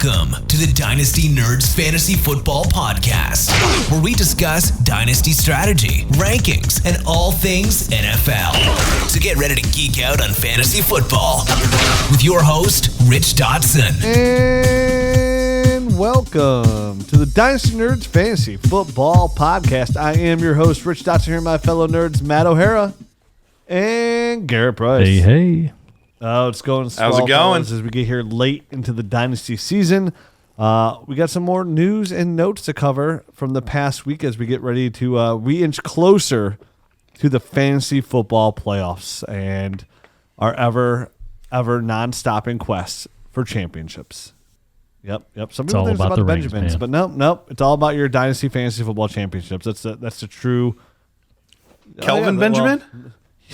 Welcome to the Dynasty Nerds Fantasy Football Podcast, where we discuss Dynasty strategy, rankings, and all things NFL. So get ready to geek out on fantasy football with your host, Rich Dotson. And welcome to the Dynasty Nerds Fantasy Football Podcast. I am your host, Rich Dotson, here with my fellow nerds, Matt O'Hara and Garrett Price. Hey. Oh, it's going swell. How's it going? As we get here late into the Dynasty season, we got some more news and notes to cover from the past week as we get ready to re-inch closer to the fantasy football playoffs and our ever non-stopping quest for championships. Yep. Some people think it's about the Benjamins, but nope. It's all about your Dynasty fantasy football championships. That's the true Kelvin Benjamin.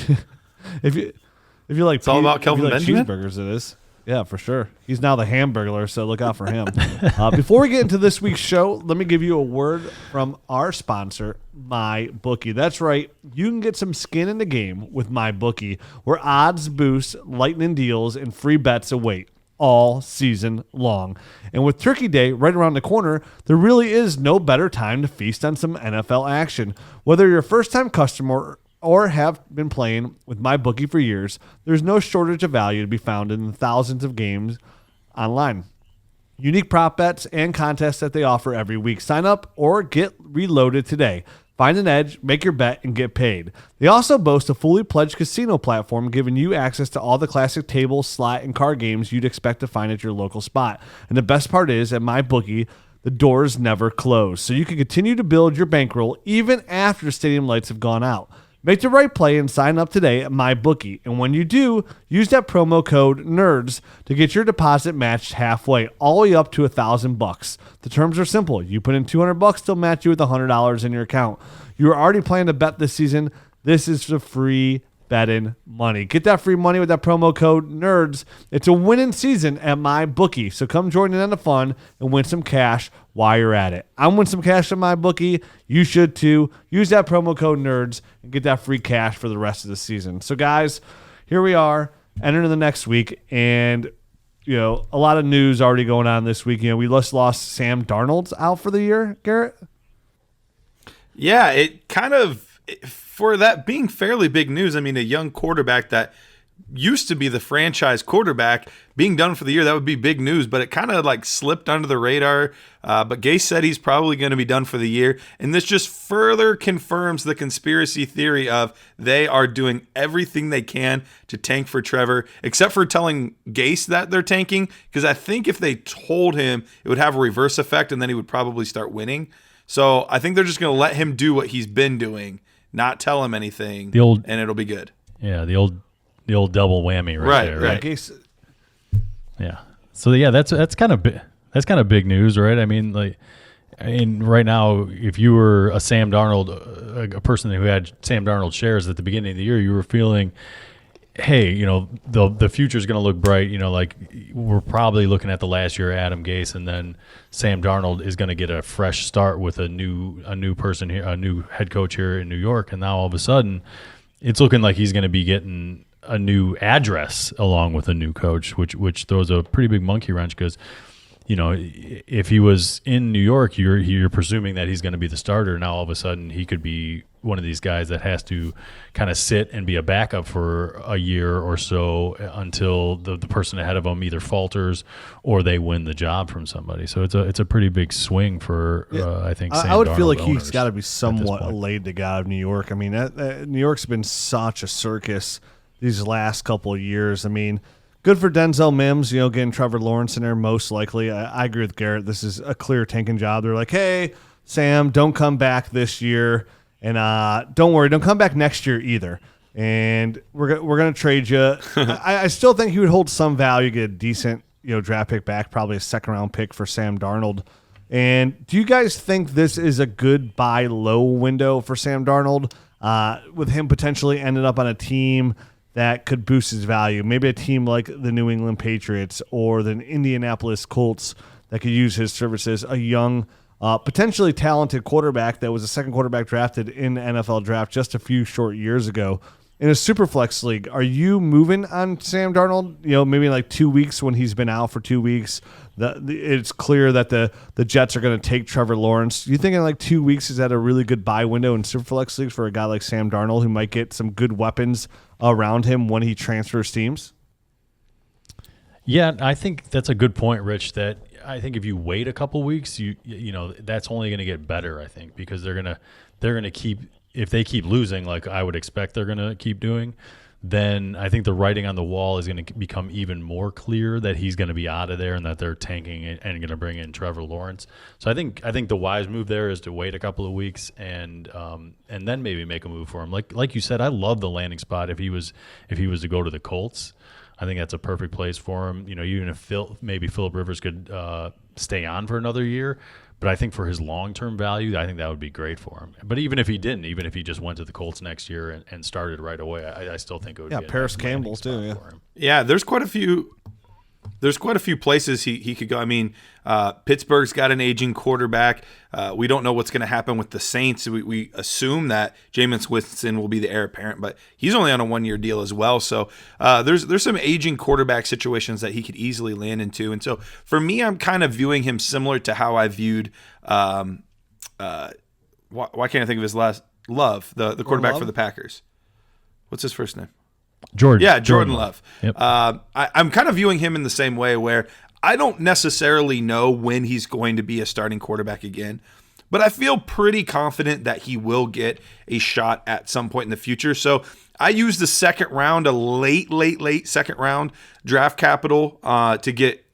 Well, if you like, it's all about Kelvin Benjamin. Cheeseburgers, it is. Yeah, for sure. He's now the Hamburglar, so look out for him. Before we get into this week's show, let me give you a word from our sponsor, MyBookie. That's right. You can get some skin in the game with MyBookie, where odds boosts, lightning deals, and free bets await all season long. And with Turkey Day right around the corner, there really is no better time to feast on some NFL action. Whether you're a first-time customer or have been playing with MyBookie for years, there's no shortage of value to be found in the thousands of games online. Unique prop bets and contests that they offer every week. Sign up or get reloaded today. Find an edge, make your bet, and get paid. They also boast a fully pledged casino platform giving you access to all the classic table, slot, and card games you'd expect to find at your local spot. And the best part is, at MyBookie, the doors never close, so you can continue to build your bankroll even after stadium lights have gone out. Make the right play and sign up today at MyBookie. And when you do, use that promo code NERDS to get your deposit matched halfway, all the way up to $1,000. The terms are simple. You put in $200, they'll match you with $100 in your account. You are already planning to bet this season. This is the free betting money. Get that free money with that promo code NERDS. It's a winning season at MyBookie. So come join in on the fun and win some cash while you're at it. I'm winning some cash at MyBookie. You should too. Use that promo code NERDS and get that free cash for the rest of the season. So guys, here we are entering the next week, and a lot of news already going on this week. We just lost Sam Darnold out for the year, Garrett. Yeah, it kind of, for that being fairly big news, I mean, a young quarterback that used to be the franchise quarterback being done for the year, that would be big news, but it kind of like slipped under the radar. But Gase said he's probably going to be done for the year. And this just further confirms the conspiracy theory of they are doing everything they can to tank for Trevor, except for telling Gase that they're tanking. Because I think if they told him, it would have a reverse effect and then he would probably start winning. So I think they're just going to let him do what he's been doing, not tell him anything, and it'll be good. Yeah, the old double whammy right there. Right. Yeah. So yeah, that's kind of big news, right? I mean, right now, if you were a Sam Darnold, a person who had Sam Darnold shares at the beginning of the year, you were feeling, hey, the future is going to look bright. We're probably looking at the last year of Adam Gase, and then Sam Darnold is going to get a fresh start with a new person here, a new head coach here in New York, and now all of a sudden, it's looking like he's going to be getting a new address along with a new coach, which throws a pretty big monkey wrench because, if he was in New York, you're presuming that he's going to be the starter. Now all of a sudden he could be one of these guys that has to kind of sit and be a backup for a year or so until the person ahead of him either falters or they win the job from somebody. So it's a pretty big swing for I think Sam I would Darnold feel like owners he's got to be somewhat laid to God of New York. I mean, New York's been such a circus these last couple of years. I mean, good for Denzel Mims, getting Trevor Lawrence in there most likely. I agree with Garrett. This is a clear tanking job. They're like, hey, Sam, don't come back this year. And don't worry, don't come back next year either. And we're going to trade you. I still think he would hold some value, get a decent draft pick back, probably a second-round pick for Sam Darnold. And do you guys think this is a good buy low window for Sam Darnold, with him potentially ending up on a team that could boost his value? Maybe a team like the New England Patriots or the Indianapolis Colts that could use his services, a young potentially talented quarterback that was a second quarterback drafted in the NFL draft just a few short years ago. in a super flex league, are you moving on Sam Darnold? Maybe in like 2 weeks when he's been out for 2 weeks, it's clear that the Jets are going to take Trevor Lawrence. Do you think in like 2 weeks is that a really good buy window in super flex leagues for a guy like Sam Darnold who might get some good weapons around him when he transfers teams? Yeah, I think that's a good point, Rich. That I think if you wait a couple weeks, you that's only going to get better. I think because they're gonna keep, if they keep losing like I would expect they're going to keep doing, then I think the writing on the wall is going to become even more clear that he's going to be out of there and that they're tanking and going to bring in Trevor Lawrence. So I think the wise move there is to wait a couple of weeks and then maybe make a move for him. Like you said, I love the landing spot if he was to go to the Colts. I think that's a perfect place for him. Even if maybe Phillip Rivers could stay on for another year, but I think for his long-term value, I think that would be great for him. But even if he didn't, even if he just went to the Colts next year and started right away, I still think it would be a Paris nice Campbell too. Yeah. for him. Yeah, there's quite a few places he could go. I mean, Pittsburgh's got an aging quarterback. We don't know what's going to happen with the Saints. We assume that Jameis Winston will be the heir apparent, but he's only on a 1-year deal as well. So there's some aging quarterback situations that he could easily land into. And so for me, I'm kind of viewing him similar to how I viewed why can't I think of his last Love, the quarterback for the Packers. What's his first name? Jordan Love. Yep. I'm kind of viewing him in the same way where I don't necessarily know when he's going to be a starting quarterback again, but I feel pretty confident that he will get a shot at some point in the future. So I use the second round, a late second round draft capital to get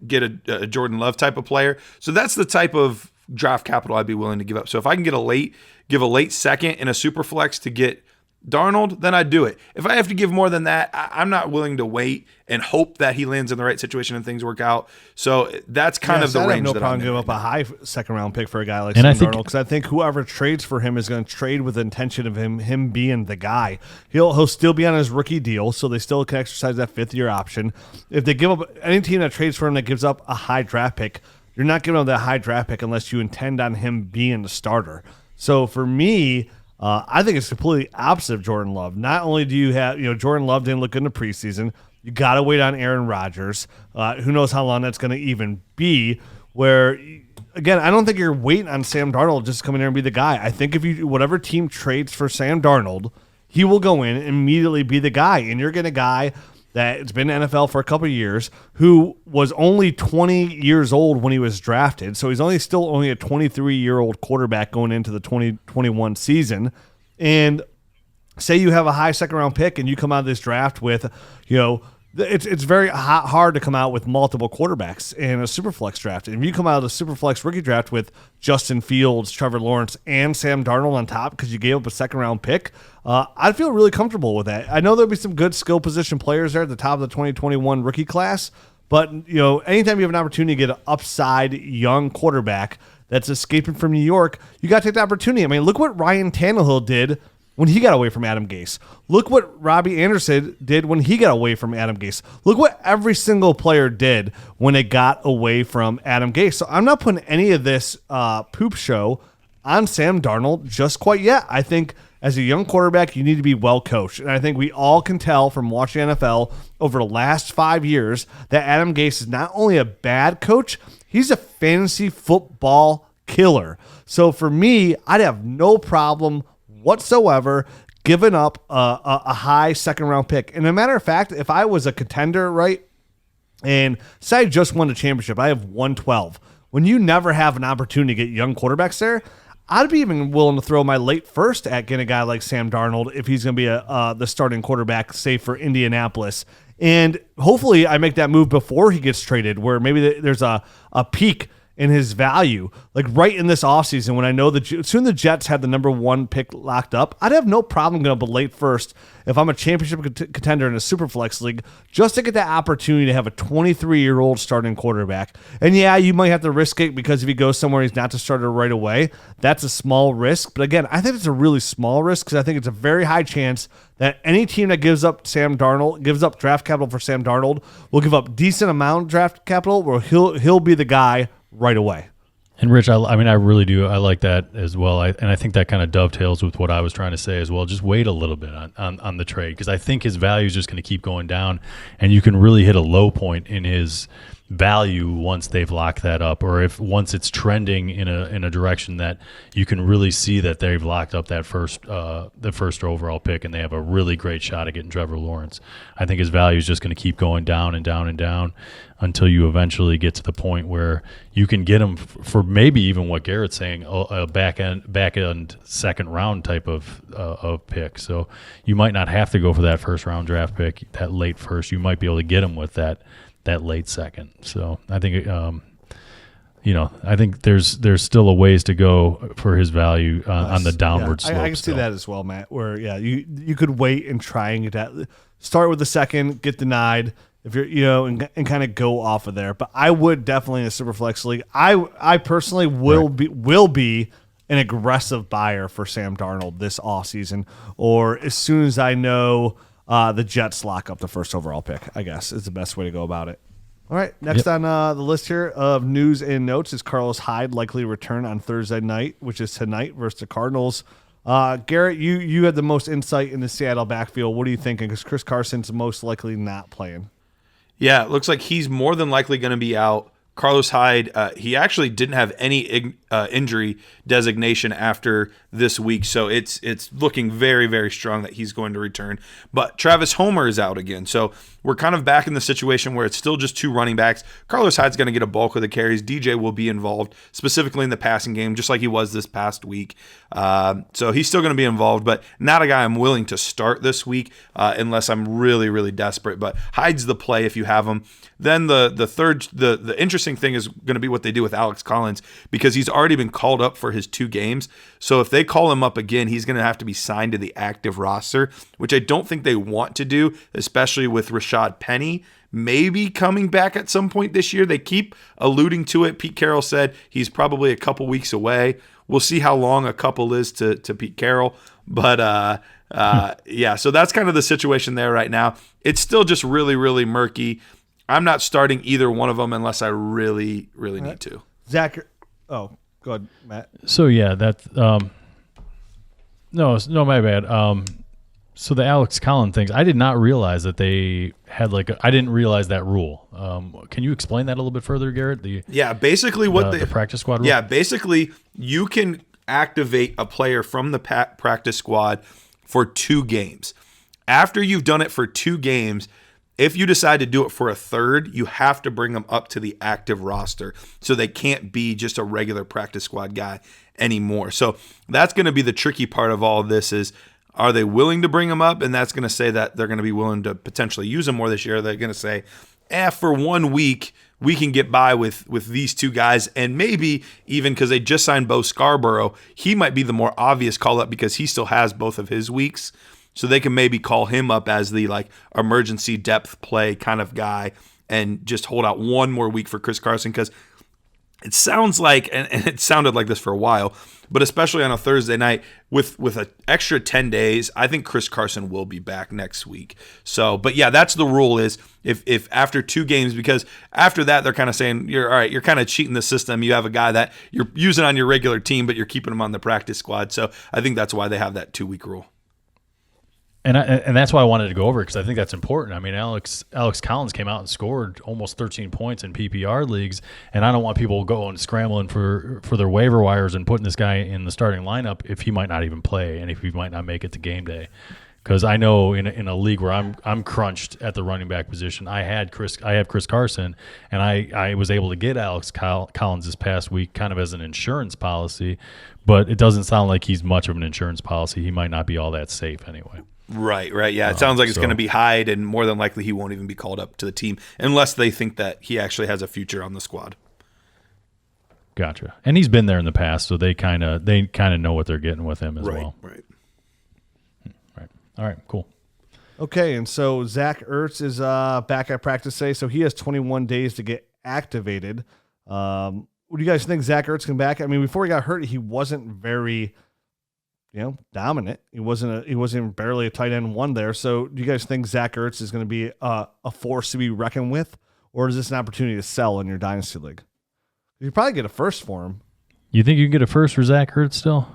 a Jordan Love type of player. So that's the type of draft capital I'd be willing to give up. So if I can give a late second in a super flex to get Darnold, then I'd do it. If I have to give more than that, I'm not willing to wait and hope that he lands in the right situation and things work out. So that's kind of the range. I have no that problem I'm giving in up a high second round pick for a guy like And Sam I think- Darnold because I think whoever trades for him is going to trade with the intention of him being the guy. He'll still be on his rookie deal, so they still can exercise that 5th-year option. If they give up any team that trades for him that gives up a high draft pick, you're not giving up that high draft pick unless you intend on him being the starter. So for me, I think it's completely opposite of Jordan Love. Not only do you have, Jordan Love didn't look good in the preseason. You got to wait on Aaron Rodgers. Who knows how long that's going to even be. Where, again, I don't think you're waiting on Sam Darnold just to come in there and be the guy. I think whatever team trades for Sam Darnold, he will go in and immediately be the guy. And you're getting a guy that's been in the NFL for a couple of years who was only 20 years old when he was drafted. So he's still only a 23-year-old quarterback going into the 2021 season. And say you have a high second-round pick and you come out of this draft with, it's very hard to come out with multiple quarterbacks in a Superflex draft. And if you come out of the Superflex rookie draft with Justin Fields, Trevor Lawrence, and Sam Darnold on top because you gave up a second-round pick, I'd feel really comfortable with that. I know there'll be some good skill position players there at the top of the 2021 rookie class, but anytime you have an opportunity to get an upside young quarterback that's escaping from New York, you got to take the opportunity. I mean, look what Ryan Tannehill did when he got away from Adam Gase. Look what Robbie Anderson did when he got away from Adam Gase. Look what every single player did when they got away from Adam Gase. So I'm not putting any of this poop show on Sam Darnold just quite yet. I think as a young quarterback, you need to be well coached. And I think we all can tell from watching NFL over the last 5 years that Adam Gase is not only a bad coach, he's a fantasy football killer. So for me, I'd have no problem whatsoever giving up a high second-round pick. And as a matter of fact, if I was a contender, right, and say I just won the championship, I have 112. When you never have an opportunity to get young quarterbacks there, I'd be even willing to throw my late first at getting a guy like Sam Darnold if he's going to be the starting quarterback, say, for Indianapolis. And hopefully I make that move before he gets traded, where maybe there's a peak in his value, like right in this offseason when I know that soon the Jets had the number 1 pick locked up. I'd have no problem going up a late first if I'm a championship contender in a Superflex league just to get that opportunity to have a 23-year-old starting quarterback. And yeah, you might have to risk it because if he goes somewhere he's not the starter right away, that's a small risk. But again, I think it's a really small risk because I think it's a very high chance that any team that gives up draft capital for Sam Darnold will give up decent amount of draft capital where he'll be the guy right away. And Rich, I mean, I really do. I like that as well. And I think that kind of dovetails with what I was trying to say as well. Just wait a little bit on the trade, because I think his value is just going to keep going down, and you can really hit a low point in his value once they've locked that up, or if once it's trending in a direction that you can really see that they've locked up that the first overall pick, and they have a really great shot at getting Trevor Lawrence. I think his value is just going to keep going down and down and down until you eventually get to the point where you can get him for maybe even what Garrett's saying, a back end second round type of pick. So you might not have to go for that first round draft pick, that late first. You might be able to get him with that late second. So I think I think there's still a ways to go for his value on the downward slope. I can see that as well, Matt. Where you could wait and try and get that. Start with the second, get denied if you're and kind of go off of there. But I would definitely in a Superflex league. I personally will be an aggressive buyer for Sam Darnold this offseason, or as soon as I know the Jets lock up the first overall pick, I guess is the best way to go about it. All right, next on the list here of news and notes is Carlos Hyde likely return on Thursday night, which is tonight versus the Cardinals. Garrett, you had the most insight in the Seattle backfield. What are you thinking? Because Chris Carson's most likely not playing. Yeah, it looks like he's more than likely going to be out. Carlos Hyde, he actually didn't have any injury designation after this week, so it's looking very, very strong that he's going to return. But Travis Homer is out again, so we're kind of back in the situation where it's still just two running backs. Carlos Hyde's going to get a bulk of the carries. DJ will be involved, specifically in the passing game, just like he was this past week. So he's still going to be involved, but not a guy I'm willing to start this week unless I'm really, really desperate. But Hyde's the play if you have him. Then the interesting thing is going to be what they do with Alex Collins, because he's already been called up for his 2 games. So if they call him up again, he's going to have to be signed to the active roster, which I don't think they want to do, especially with Rashad Penny maybe coming back at some point this year. They keep alluding to it. Pete Carroll said he's probably a couple weeks away. We'll see how long a couple is to Pete Carroll. But yeah, so that's kind of the situation there right now. It's still just really, really murky. I'm not starting either one of them unless I really, really need to. Zach, go ahead, Matt. So yeah, that no, my bad. So the Alex Collins things, I did not realize that they had I didn't realize that rule. Can you explain that a little bit further, Garrett? Basically the practice squad rule? Yeah, basically you can activate a player from the practice squad for 2 games. After you've done it for 2 games, if you decide to do it for a third, you have to bring them up to the active roster. So they can't be just a regular practice squad guy anymore. So that's going to be the tricky part of all of this is, are they willing to bring them up? And that's going to say that they're going to be willing to potentially use them more this year. They're going to say, for 1 week, we can get by with these 2 guys. And maybe even because they just signed Bo Scarborough, he might be the more obvious call up because he still has both of his weeks. So they can maybe call him up as the emergency depth play kind of guy and just hold out 1 more week for Chris Carson, because it sounds like, and it sounded like this for a while, but especially on a Thursday night with an extra 10 days, I think Chris Carson will be back next week. So, but yeah, that's the rule is if after 2 games, because after that they're kind of saying you're kind of cheating the system. You have a guy that you're using on your regular team, but you're keeping him on the practice squad. So I think that's why they have that 2-week rule. And that's why I wanted to go over it, because I think that's important. I mean, Alex Collins came out and scored almost 13 points in PPR leagues, and I don't want people going scrambling for their waiver wires and putting this guy in the starting lineup if he might not even play and if he might not make it to game day. Because I know in a league where I'm crunched at the running back position, I have Chris Carson, and I was able to get Alex Collins this past week kind of as an insurance policy, but it doesn't sound like he's much of an insurance policy. He might not be all that safe anyway. Right. Yeah. It sounds like it's going to be Hyde, and more than likely he won't even be called up to the team unless they think that he actually has a future on the squad. Gotcha. And he's been there in the past, so they kind of know what they're getting with him as well. Right. All right. Cool. Okay, and so Zach Ertz is back at practice today, so he has 21 days to get activated. What do you guys think? Zach Ertz can back? I mean, before he got hurt, he wasn't very dominant. He wasn't barely a tight end 1 there. So do you guys think Zach Ertz is going to be a force to be reckoned with, or is this an opportunity to sell in your Dynasty League? You probably get a first for him. You think you can get a first for Zack Hertz still?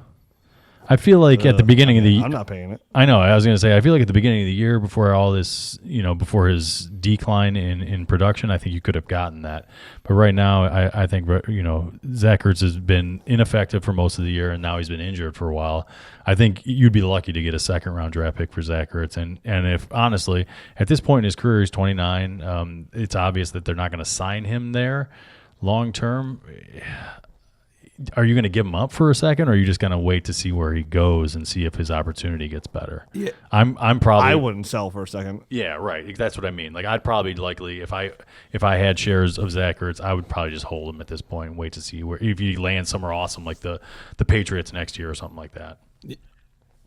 I feel like at the beginning of the I'm not paying it. I know. I was going to say, I feel like at the beginning of the year, before all this, before his decline in production, I think you could have gotten that. But right now, I think, Zack Hertz has been ineffective for most of the year, and now he's been injured for a while. I think you'd be lucky to get a second-round draft pick for Zack Hertz. And if, honestly, at this point in his career, he's 29, it's obvious that they're not going to sign him there long-term. Are you going to give him up for a second, or are you just going to wait to see where he goes and see if his opportunity gets better? Yeah, I'm probably. I wouldn't sell for a second. Yeah, right. That's what I mean. Like, I'd probably likely if I had shares of Zack Ertz, I would probably just hold him at this point and wait to see where if he lands somewhere awesome like the Patriots next year or something like that.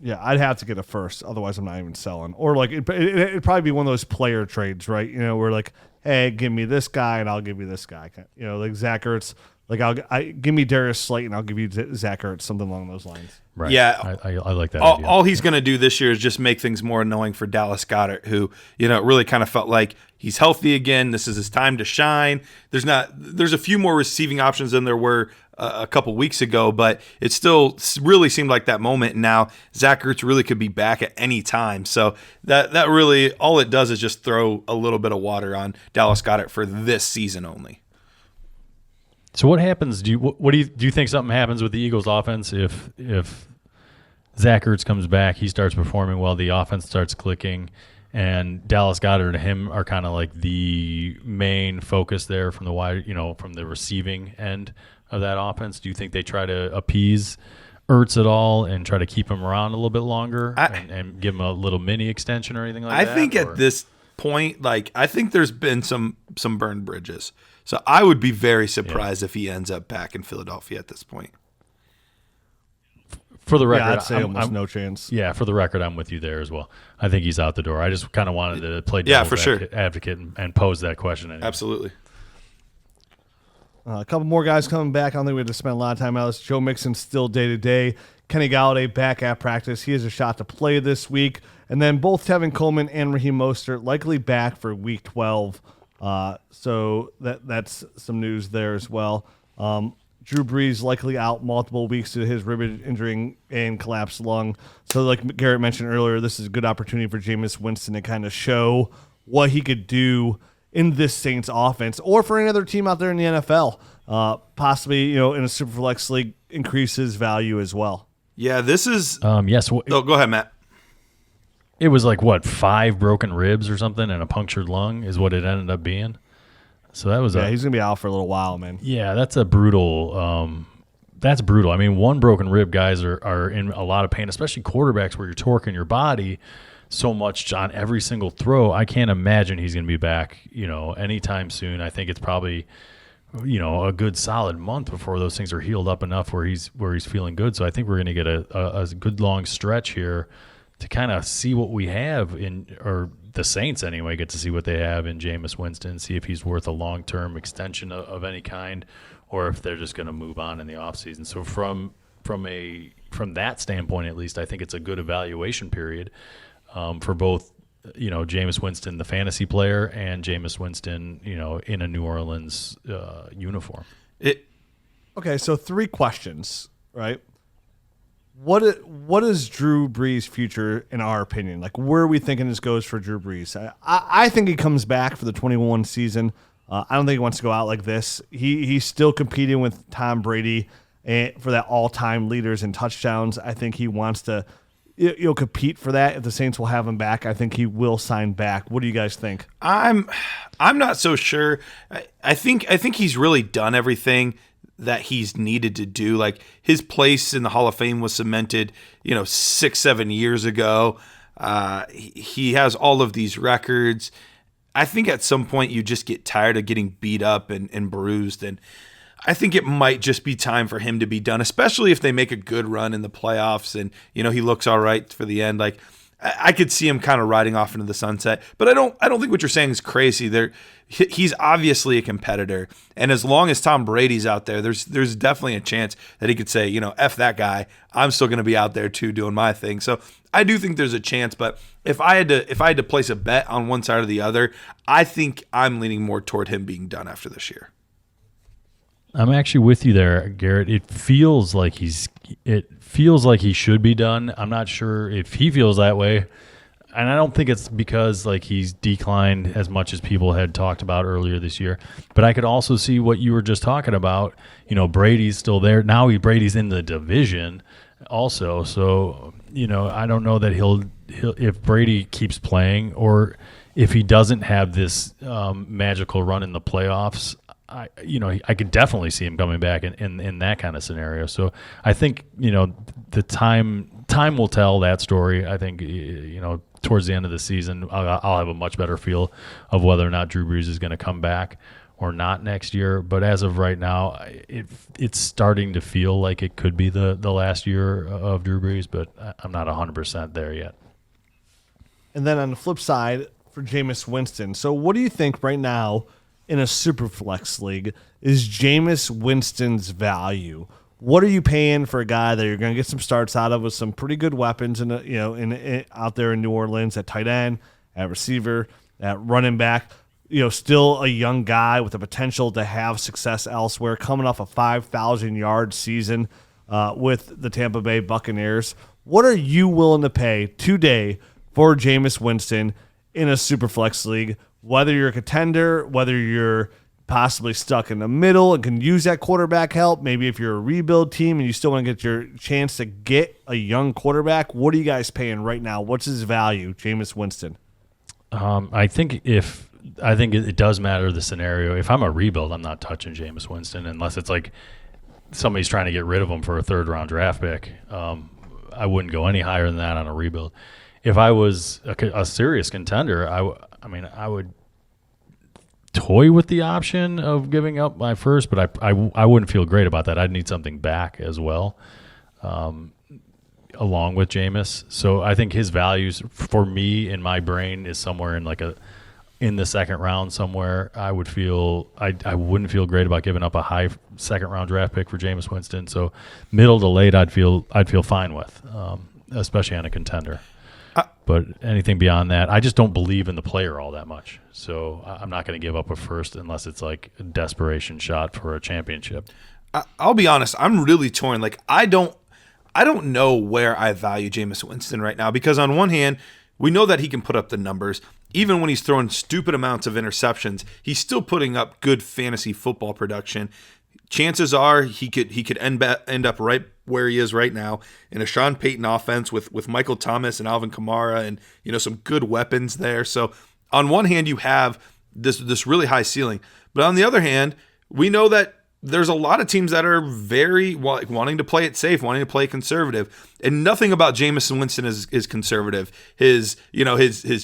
Yeah, I'd have to get a first, otherwise I'm not even selling. Or like it'd probably be one of those player trades, right? Where like, hey, give me this guy and I'll give you this guy. Like Zack Ertz. Like give me Darius Slayton, I'll give you Zack Ertz, something along those lines. Right. Yeah, I like that. All he's going to do this year is just make things more annoying for Dallas Goedert, who really kind of felt like he's healthy again. This is his time to shine. There's a few more receiving options than there were a couple weeks ago, but it still really seemed like that moment. And now Zack Ertz really could be back at any time. So that really all it does is just throw a little bit of water on Dallas Goedert for this season only. So what happens? Do you think something happens with the Eagles' offense if Zack Ertz comes back, he starts performing well, the offense starts clicking, and Dallas Goedert and him are kind of like the main focus there from the wide, from the receiving end of that offense? Do you think they try to appease Ertz at all and try to keep him around a little bit longer and give him a little mini extension or anything like that? I think at this point, I think there's been some burned bridges. So I would be very surprised if he ends up back in Philadelphia at this point. For the record, I'd say almost no chance. Yeah, for the record, I'm with you there as well. I think he's out the door. I just kind of wanted to play devil's advocate and pose that question. Anyway. Absolutely. A couple more guys coming back. I don't think we have to spend a lot of time on this. Joe Mixon still day-to-day. Kenny Golladay back at practice. He has a shot to play this week. And then both Tevin Coleman and Raheem Mostert likely back for Week 12. So that's some news there as well. Drew Brees likely out multiple weeks due to his rib injury and collapsed lung. So like Garrett mentioned earlier, this is a good opportunity for Jameis Winston to kind of show what he could do in this Saints offense or for any other team out there in the NFL. Possibly, in a Superflex league, increase his value as well. Yeah, this is... yes. Go ahead, Matt. It was like, 5 broken ribs or something and a punctured lung is what it ended up being. So that was he's going to be out for a little while, man. Yeah, that's a brutal that's brutal. I mean, one broken rib, guys are in a lot of pain, especially quarterbacks where you're torquing your body so much on every single throw. I can't imagine he's going to be back, anytime soon. I think it's probably, a good solid month before those things are healed up enough where he's feeling good. So I think we're going to get a good long stretch here to kind of see what we have or the Saints anyway, get to see what they have in Jameis Winston, see if he's worth a long-term extension of any kind or if they're just going to move on in the offseason. So from that standpoint, at least, I think it's a good evaluation period for both, Jameis Winston, the fantasy player, and Jameis Winston, in a New Orleans uniform. Okay, so 3 questions, right? What is Drew Brees' future in our opinion? Like, where are we thinking this goes for Drew Brees? I think he comes back for the 21 season. I don't think he wants to go out like this. He's still competing with Tom Brady for that all-time leaders in touchdowns. I think he wants to compete for that. If the Saints will have him back, I think he will sign back. What do you guys think? I'm not so sure. I think he's really done everything that he's needed to do. Like, his place in the Hall of Fame was cemented, 6-7 years ago. He has all of these records. I think at some point you just get tired of getting beat up and bruised. And I think it might just be time for him to be done, especially if they make a good run in the playoffs and, he looks all right for the end. Like, I could see him kind of riding off into the sunset, but I don't think what you're saying is crazy. He's obviously a competitor, and as long as Tom Brady's out there, there's definitely a chance that he could say, F that guy, I'm still going to be out there too doing my thing. So I do think there's a chance, but if I had to place a bet on one side or the other, I think I'm leaning more toward him being done after this year. I'm actually with you there, Garrett. It feels like he should be done. I'm not sure if he feels that way. And I don't think it's because like he's declined as much as people had talked about earlier this year. But I could also see what you were just talking about. You know, Brady's still there. Now Brady's in the division also. So, you know, I don't know that he'll if Brady keeps playing or if he doesn't have this magical run in the playoffs, I could definitely see him coming back in that kind of scenario. So I think, you know, the time will tell that story. I think, you know, towards the end of the season, I'll have a much better feel of whether or not Drew Brees is going to come back or not next year. But as of right now, it's starting to feel like it could be the last year of Drew Brees, but I'm not 100% there yet. And then on the flip side, for Jameis Winston. So what do you think right now in a Superflex league is Jameis Winston's value? What are you paying for a guy that you're going to get some starts out of with some pretty good weapons out there in New Orleans at tight end, at receiver, at running back? You know, still a young guy with the potential to have success elsewhere, coming off a 5,000-yard season with the Tampa Bay Buccaneers. What are you willing to pay today for Jameis Winston in a Superflex league, whether you're a contender, whether you're possibly stuck in the middle and can use that quarterback help? Maybe if you're a rebuild team and you still want to get your chance to get a young quarterback, what are you guys paying right now? What's his value, Jameis Winston? I think it does matter the scenario. If I'm a rebuild, I'm not touching Jameis Winston unless it's like somebody's trying to get rid of him for a third-round draft pick. I wouldn't go any higher than that on a rebuild. If I was a serious contender, I would toy with the option of giving up my first, but I wouldn't feel great about that. I'd need something back as well, along with Jameis. So I think his values for me in my brain is somewhere in the second round somewhere. I wouldn't feel great about giving up a high second round draft pick for Jameis Winston. So middle to late, I'd feel fine with, especially on a contender. But anything beyond that, I just don't believe in the player all that much. So I'm not going to give up a first unless it's like a desperation shot for a championship. I'll be honest, I'm really torn. Like I don't know where I value Jameis Winston right now, because on one hand, we know that he can put up the numbers. Even when he's throwing stupid amounts of interceptions, he's still putting up good fantasy football production. Chances are he could end up right where he is right now in a Sean Payton offense with Michael Thomas and Alvin Kamara and, you know, some good weapons there. So on one hand, you have this really high ceiling, but on the other hand, we know that there's a lot of teams that are very wanting to play it safe, wanting to play conservative, and nothing about Jameis Winston is conservative. His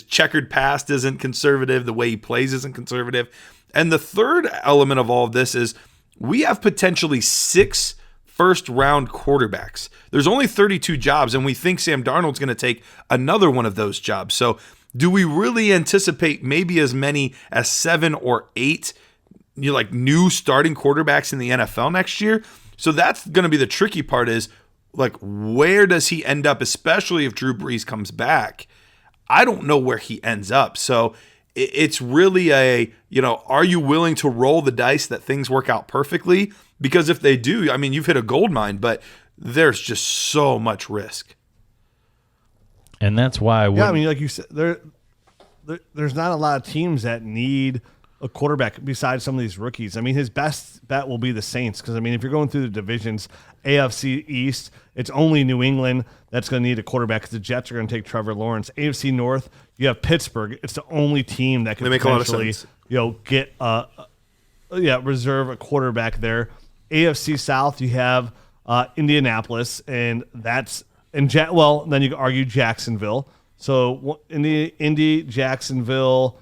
checkered past isn't conservative. The way he plays isn't conservative. And the third element of all of this is we have potentially 6 first-round quarterbacks. There's only 32 jobs, and we think Sam Darnold's going to take another one of those jobs. So do we really anticipate maybe as many as 7 or 8 new starting quarterbacks in the NFL next year? So that's going to be the tricky part, is like, where does he end up, especially if Drew Brees comes back? I don't know where he ends up. So it's really are you willing to roll the dice that things work out perfectly? Because if they do, I mean, you've hit a gold mine, but there's just so much risk. And that's why I mean, like you said, there's not a lot of teams that need a quarterback besides some of these rookies. I mean, his best bet will be the Saints, because, I mean, if you're going through the divisions, AFC East, it's only New England that's going to need a quarterback, because the Jets are going to take Trevor Lawrence. AFC North, you have Pittsburgh. It's the only team that can potentially, get reserve a quarterback there. AFC South, you have Indianapolis, and then you can argue Jacksonville. So Indy, Jacksonville,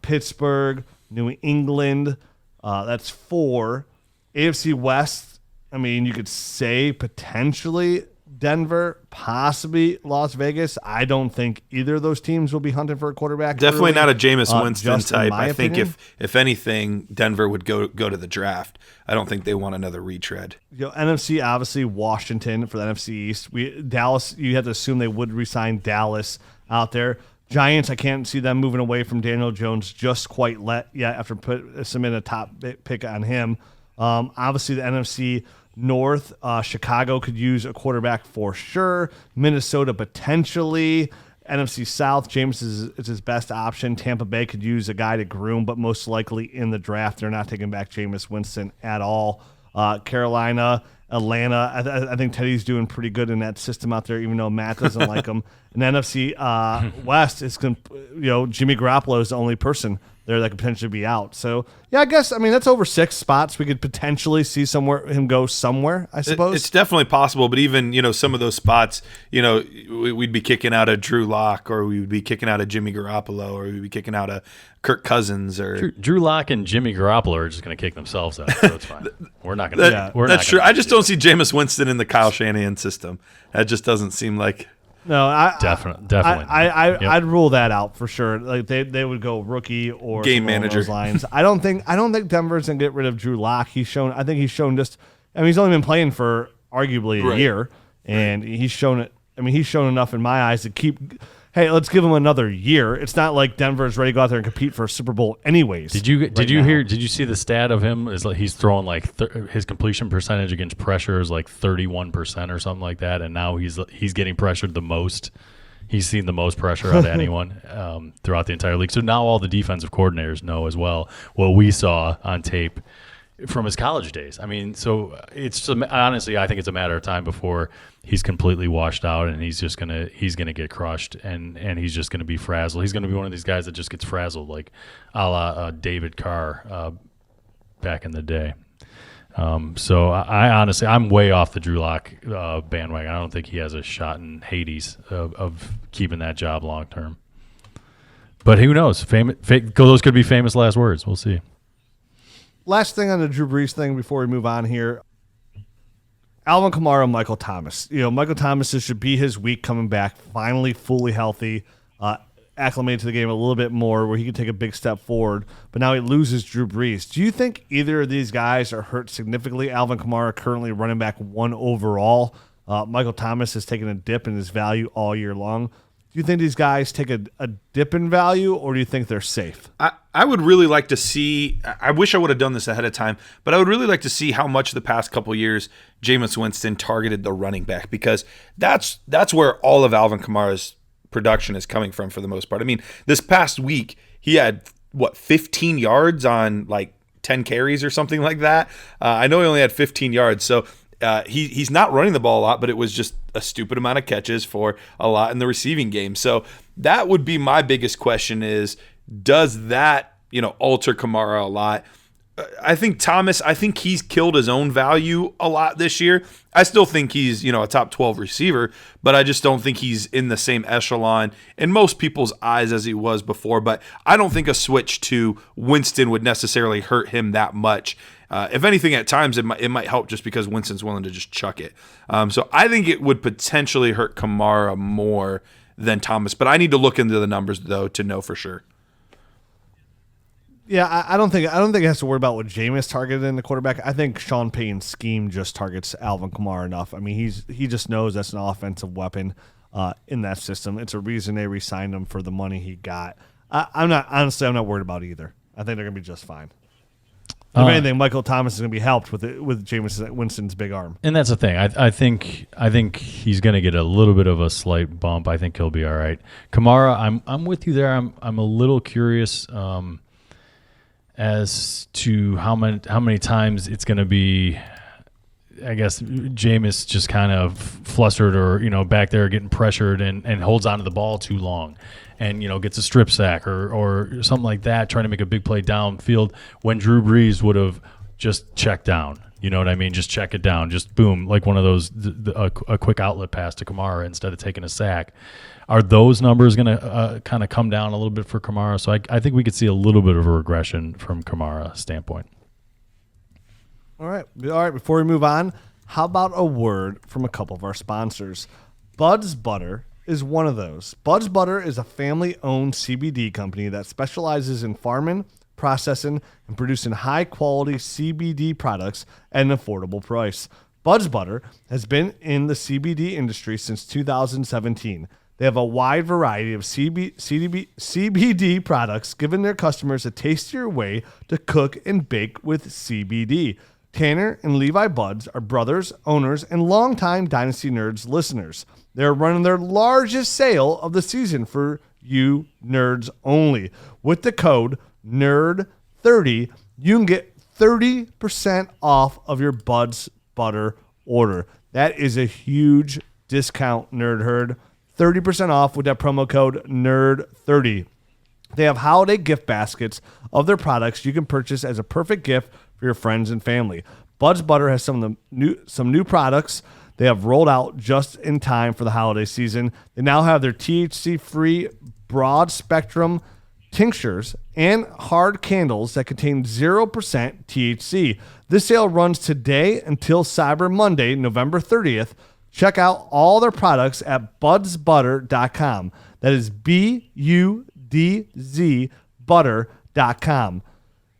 Pittsburgh, New England, that's 4. AFC West, I mean, you could say potentially Denver, possibly Las Vegas. I don't think either of those teams will be hunting for a quarterback. Definitely not a Jameis Winston type. I think opinion. if anything, Denver would go to the draft. I don't think they want another retread. NFC, obviously Washington for the NFC East. Dallas, you have to assume they would re-sign Dallas out there. Giants, I can't see them moving away from Daniel Jones just quite yet after submitting a top pick on him. Obviously, the NFC North, Chicago could use a quarterback for sure. Minnesota potentially. NFC South, Jameis is his best option. Tampa Bay could use a guy to groom, but most likely in the draft, they're not taking back Jameis Winston at all. Carolina, Atlanta, I think Teddy's doing pretty good in that system out there, even though Matt doesn't like him. And NFC West is, Jimmy Garoppolo is the only person there that could potentially be out. So, yeah, I guess, that's over 6 spots. We could potentially see him go somewhere, I suppose. It's definitely possible, but even, some of those spots, we'd be kicking out a Drew Lock, or we'd be kicking out a Jimmy Garoppolo, or we'd be kicking out a Kirk Cousins. Or Drew Lock and Jimmy Garoppolo are just going to kick themselves out, so it's fine. We're not going to. That's true. I just don't see Jameis Winston in the Kyle Shanahan system. That just doesn't seem like. No, definitely. I'd rule that out for sure. Like they would go rookie or game manager lines. I don't think Denver's gonna get rid of Drew Lock. I think he's shown just. He's only been playing for arguably a year, and he's shown it. He's shown enough in my eyes to keep. Hey, let's give him another year. It's not like Denver's ready to go out there and compete for a Super Bowl anyways. Did you see the stat of him? Is like he's throwing his completion percentage against pressure is like 31% or something like that, and now he's getting pressured the most. He's seen the most pressure out of anyone throughout the entire league. So now all the defensive coordinators know as well what we saw on tape from his college days. So it's honestly, I think it's a matter of time before he's completely washed out, and he's gonna get crushed, and he's just gonna be frazzled. He's gonna be one of these guys that just gets frazzled, like a la David Carr back in the day. So I honestly, I'm way off the Drew Lock bandwagon. I don't think he has a shot in Hades of keeping that job long term. But who knows? Those could be famous last words. We'll see. Last thing on the Drew Brees thing before we move on here. Alvin Kamara, Michael Thomas. Michael Thomas, this should be his week coming back, finally fully healthy, acclimated to the game a little bit more where he can take a big step forward, but now he loses Drew Brees. Do you think either of these guys are hurt significantly? Alvin Kamara currently running back 1 overall. Michael Thomas has taken a dip in his value all year long. Do you think these guys take a dip in value, or do you think they're safe? I would really like to see – I wish I would have done this ahead of time, but I would really like to see how much the past couple years Jameis Winston targeted the running back, because that's where all of Alvin Kamara's production is coming from for the most part. This past week he had, 15 yards on 10 carries or something like that? I know he only had 15 yards, so – he's not running the ball a lot, but it was just a stupid amount of catches for a lot in the receiving game. So that would be my biggest question is, does that, alter Kamara a lot? I think Thomas, he's killed his own value a lot this year. I still think he's, a top 12 receiver, but I just don't think he's in the same echelon in most people's eyes as he was before. But I don't think a switch to Winston would necessarily hurt him that much. If anything, at times it might help just because Winston's willing to just chuck it. So I think it would potentially hurt Kamara more than Thomas, but I need to look into the numbers though to know for sure. Yeah, I don't think it has to worry about what Jameis targeted in the quarterback. I think Sean Payton's scheme just targets Alvin Kamara enough. He just knows that's an offensive weapon in that system. It's a reason they re-signed him for the money he got. I'm not worried about either. I think they're gonna be just fine. If anything, Michael Thomas is going to be helped with Jameis Winston's big arm. And that's the thing. I think he's going to get a little bit of a slight bump. I think he'll be all right. Kamara, I'm with you there. I'm a little curious as to how many times it's going to be. I guess Jameis just kind of flustered or back there getting pressured and holds onto the ball too long. And, gets a strip sack or something like that, trying to make a big play downfield when Drew Brees would have just checked down. You know what I mean? Just check it down. Just boom, like one of those, a quick outlet pass to Kamara instead of taking a sack. Are those numbers going to kind of come down a little bit for Kamara? So I think we could see a little bit of a regression from Kamara's standpoint. All right. Before we move on, how about a word from a couple of our sponsors? Bud's Butter is one of those. Bud's Butter is a family-owned CBD company that specializes in farming, processing, and producing high-quality CBD products at an affordable price. Bud's Butter has been in the CBD industry since 2017. They have a wide variety of CBD products, giving their customers a tastier way to cook and bake with CBD. Tanner and Levi Buds are brothers, owners, and longtime Dynasty Nerds listeners. They're running their largest sale of the season for you nerds only. With the code NERD30, you can get 30% off of your Buds Butter order. That is a huge discount, Nerd Herd. 30% off with that promo code NERD30. They have holiday gift baskets of their products you can purchase as a perfect gift for your friends and family. Buds Butter has some new products they have rolled out just in time for the holiday season. They now have their THC-free broad spectrum tinctures and hard candles that contain 0% THC. This sale runs today until Cyber Monday, November 30th. Check out all their products at budsbutter.com. That is BUDZ butter.com.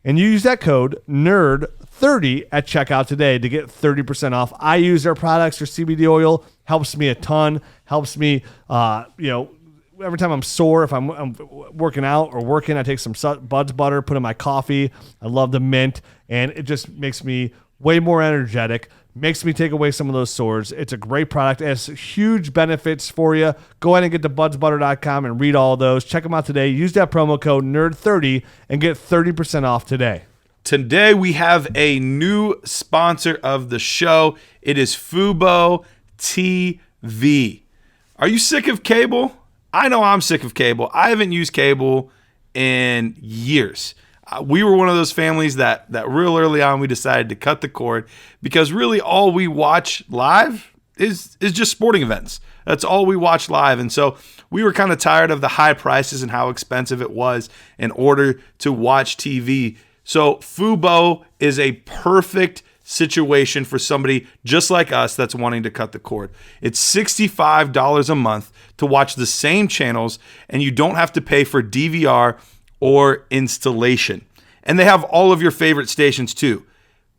And you use that code NERD30 at checkout today to get 30% off. I use their products. Their CBD oil helps me a ton. Helps me, every time I'm sore, if I'm working out or working, I take some Buds Butter, put in my coffee. I love the mint, and it just makes me way more energetic. Makes me take away some of those sores. It's a great product. It has huge benefits for you. Go ahead and get to budsbutter.com and read all of those. Check them out today. Use that promo code NERD30 and get 30% off today. Today we have a new sponsor of the show. It is Fubo TV. Are you sick of cable? I know I'm sick of cable. I haven't used cable in years. We were one of those families that real early on we decided to cut the cord because really all we watch live is just sporting events. That's all we watch live. And so we were kind of tired of the high prices and how expensive it was in order to watch TV. So Fubo is a perfect situation for somebody just like us that's wanting to cut the cord. It's $65 a month to watch the same channels, and you don't have to pay for DVR or installation. And they have all of your favorite stations too.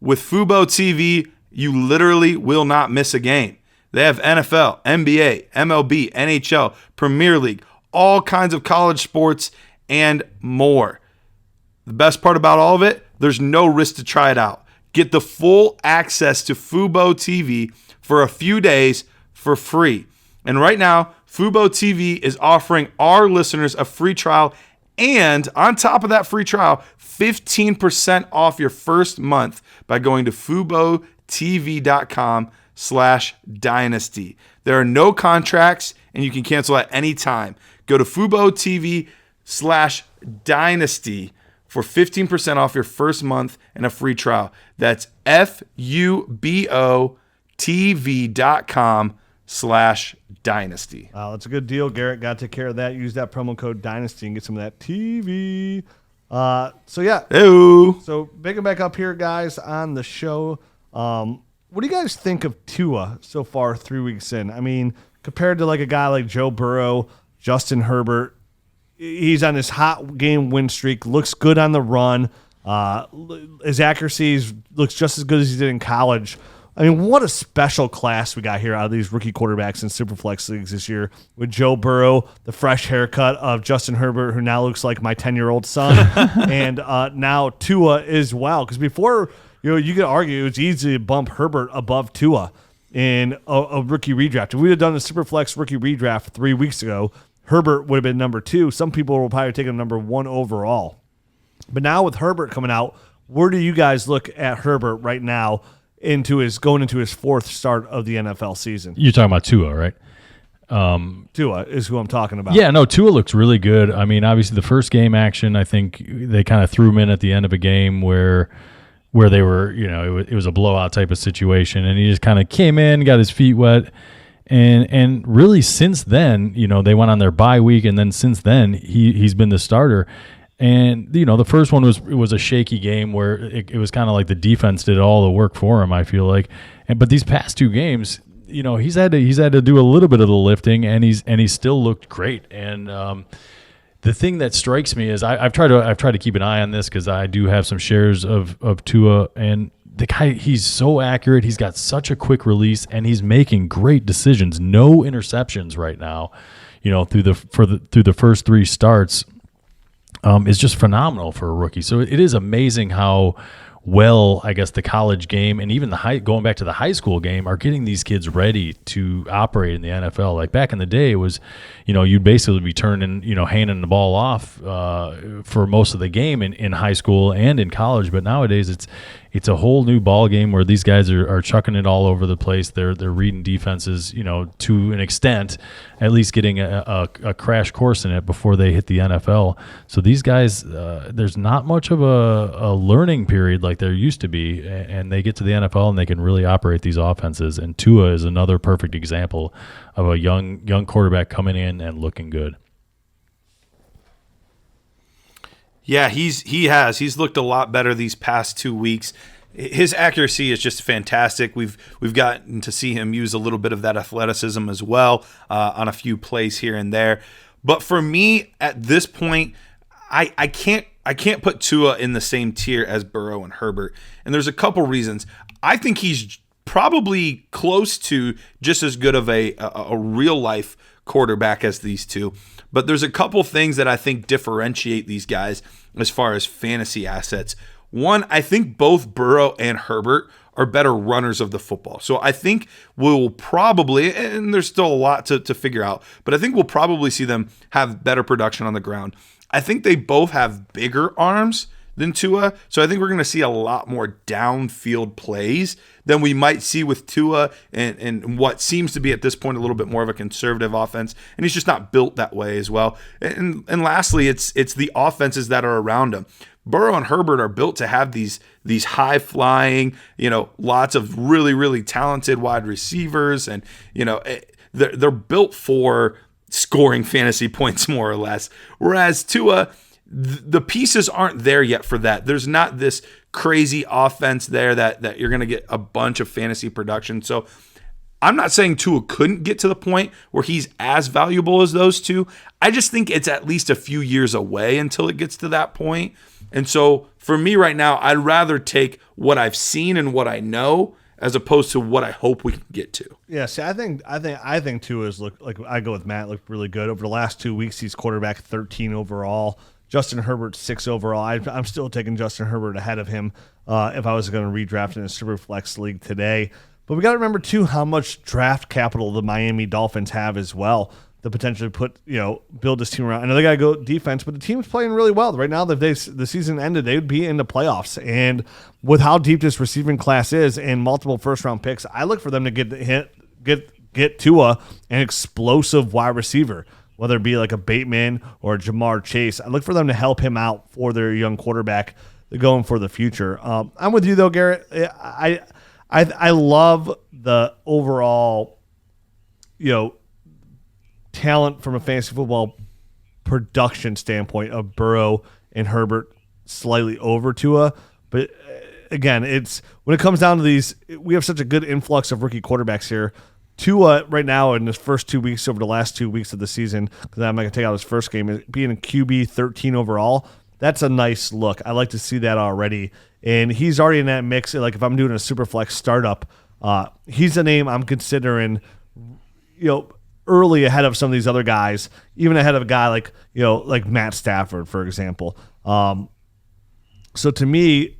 With Fubo TV, you literally will not miss a game. They have NFL, NBA, MLB, NHL, Premier League, all kinds of college sports, and more. The best part about all of it, there's no risk to try it out. Get the full access to Fubo TV for a few days for free. And right now, Fubo TV is offering our listeners a free trial, and on top of that free trial, 15% off your first month by going to FuboTV.com/Dynasty. There are no contracts, and you can cancel at any time. Go to FuboTV/Dynasty for 15% off your first month and a free trial. That's FuboTV.com/Dynasty. That's a good deal, Garrett. Got to take care of that. Use that promo code Dynasty and get some of that TV. So picking back up here, guys, on the show. What do you guys think of Tua so far 3 weeks in? I mean, compared to like a guy like Joe Burrow, Justin Herbert, he's on this hot game win streak, looks good on the run. His accuracy looks just as good as he did in college. I mean, what a special class we got here out of these rookie quarterbacks in Superflex leagues this year with Joe Burrow, the fresh haircut of Justin Herbert, who now looks like my 10-year-old son, and now Tua as well. Because before, you could argue it was easy to bump Herbert above Tua in a rookie redraft. If we'd have done a Superflex rookie redraft 3 weeks ago, Herbert would have been number 2. Some people will probably take him number 1 overall. But now with Herbert coming out, where do you guys look at Herbert right now going into his 4th start of the NFL season? You're talking about Tua, right? Tua is who I'm talking about. Yeah, no, Tua looks really good. I mean, obviously the first game action, I think they kind of threw him in at the end of a game where they were, it was a blowout type of situation, and he just kind of came in, got his feet wet. And really since then, they went on their bye week, and then since then he's been the starter. And the first one was a shaky game where it was kind of like the defense did all the work for him, I feel like. But these past 2 games, he's had to do a little bit of the lifting, and he's still looked great. And the thing that strikes me is I've tried to keep an eye on this because I do have some shares of Tua, and the guy, he's so accurate. He's got such a quick release, and he's making great decisions. No interceptions right now, through the first 3 starts. Is just phenomenal for a rookie. So it is amazing how I guess the college game and even going back to the high school game are getting these kids ready to operate in the NFL. Like back in the day, it was, you'd basically be turning, handing the ball off for most of the game in high school and in college. But nowadays, it's a whole new ball game where these guys are chucking it all over the place. They're reading defenses, to an extent, at least getting a crash course in it before they hit the NFL. So these guys, there's not much of a learning period like there used to be, and they get to the NFL and they can really operate these offenses. And Tua is another perfect example of a young quarterback coming in and looking good. Yeah, he's looked a lot better these past 2 weeks. His accuracy is just fantastic. We've gotten to see him use a little bit of that athleticism as well on a few plays here and there. But for me, at this point, I can't put Tua in the same tier as Burrow and Herbert, and there's a couple reasons. I think he's probably close to just as good of a real life quarterback as these two. But there's a couple things that I think differentiate these guys as far as fantasy assets. One, I think both Burrow and Herbert are better runners of the football. So I think we'll probably, and there's still a lot to figure out, but I think we'll probably see them have better production on the ground. I think they both have bigger arms than Tua, so I think we're going to see a lot more downfield plays than we might see with Tua and what seems to be at this point a little bit more of a conservative offense, and he's just not built that way as well. And lastly, it's the offenses that are around him. Burrow and Herbert are built to have these high flying, lots of really, really talented wide receivers, and they're built for scoring fantasy points more or less. Whereas Tua, the pieces aren't there yet for that. There's not this crazy offense there that you're going to get a bunch of fantasy production. So I'm not saying Tua couldn't get to the point where he's as valuable as those two. I just think it's at least a few years away until it gets to that point. And so for me right now, I'd rather take what I've seen and what I know as opposed to what I hope we can get to. Yeah, see, I think Tua's look like I go with Matt, looked really good over the last 2 weeks. He's quarterback 13 overall. Justin Herbert 6 overall. I'm still taking Justin Herbert ahead of him if I was going to redraft in a Superflex league today. But we got to remember too how much draft capital the Miami Dolphins have as well to potentially build this team around. I know they got to go defense, but the team's playing really well right now. If the season ended, they would be in the playoffs. And with how deep this receiving class is and multiple first round picks, I look for them to get Tua an explosive wide receiver, whether it be like a Bateman or a Jamar Chase. I look for them to help him out for their young quarterback going for the future. I'm with you though, Garrett. I love the overall, talent from a fantasy football production standpoint of Burrow and Herbert slightly over Tua. But again, it's when it comes down to these, we have such a good influx of rookie quarterbacks here. Tua right now in his first 2 weeks over the last 2 weeks of the season, because I'm not going to take out his first game, being a QB 13 overall, that's a nice look. I like to see that already. And he's already in that mix. Like if I'm doing a Superflex startup, he's a name I'm considering, early ahead of some of these other guys, even ahead of a guy like Matt Stafford, for example. So to me,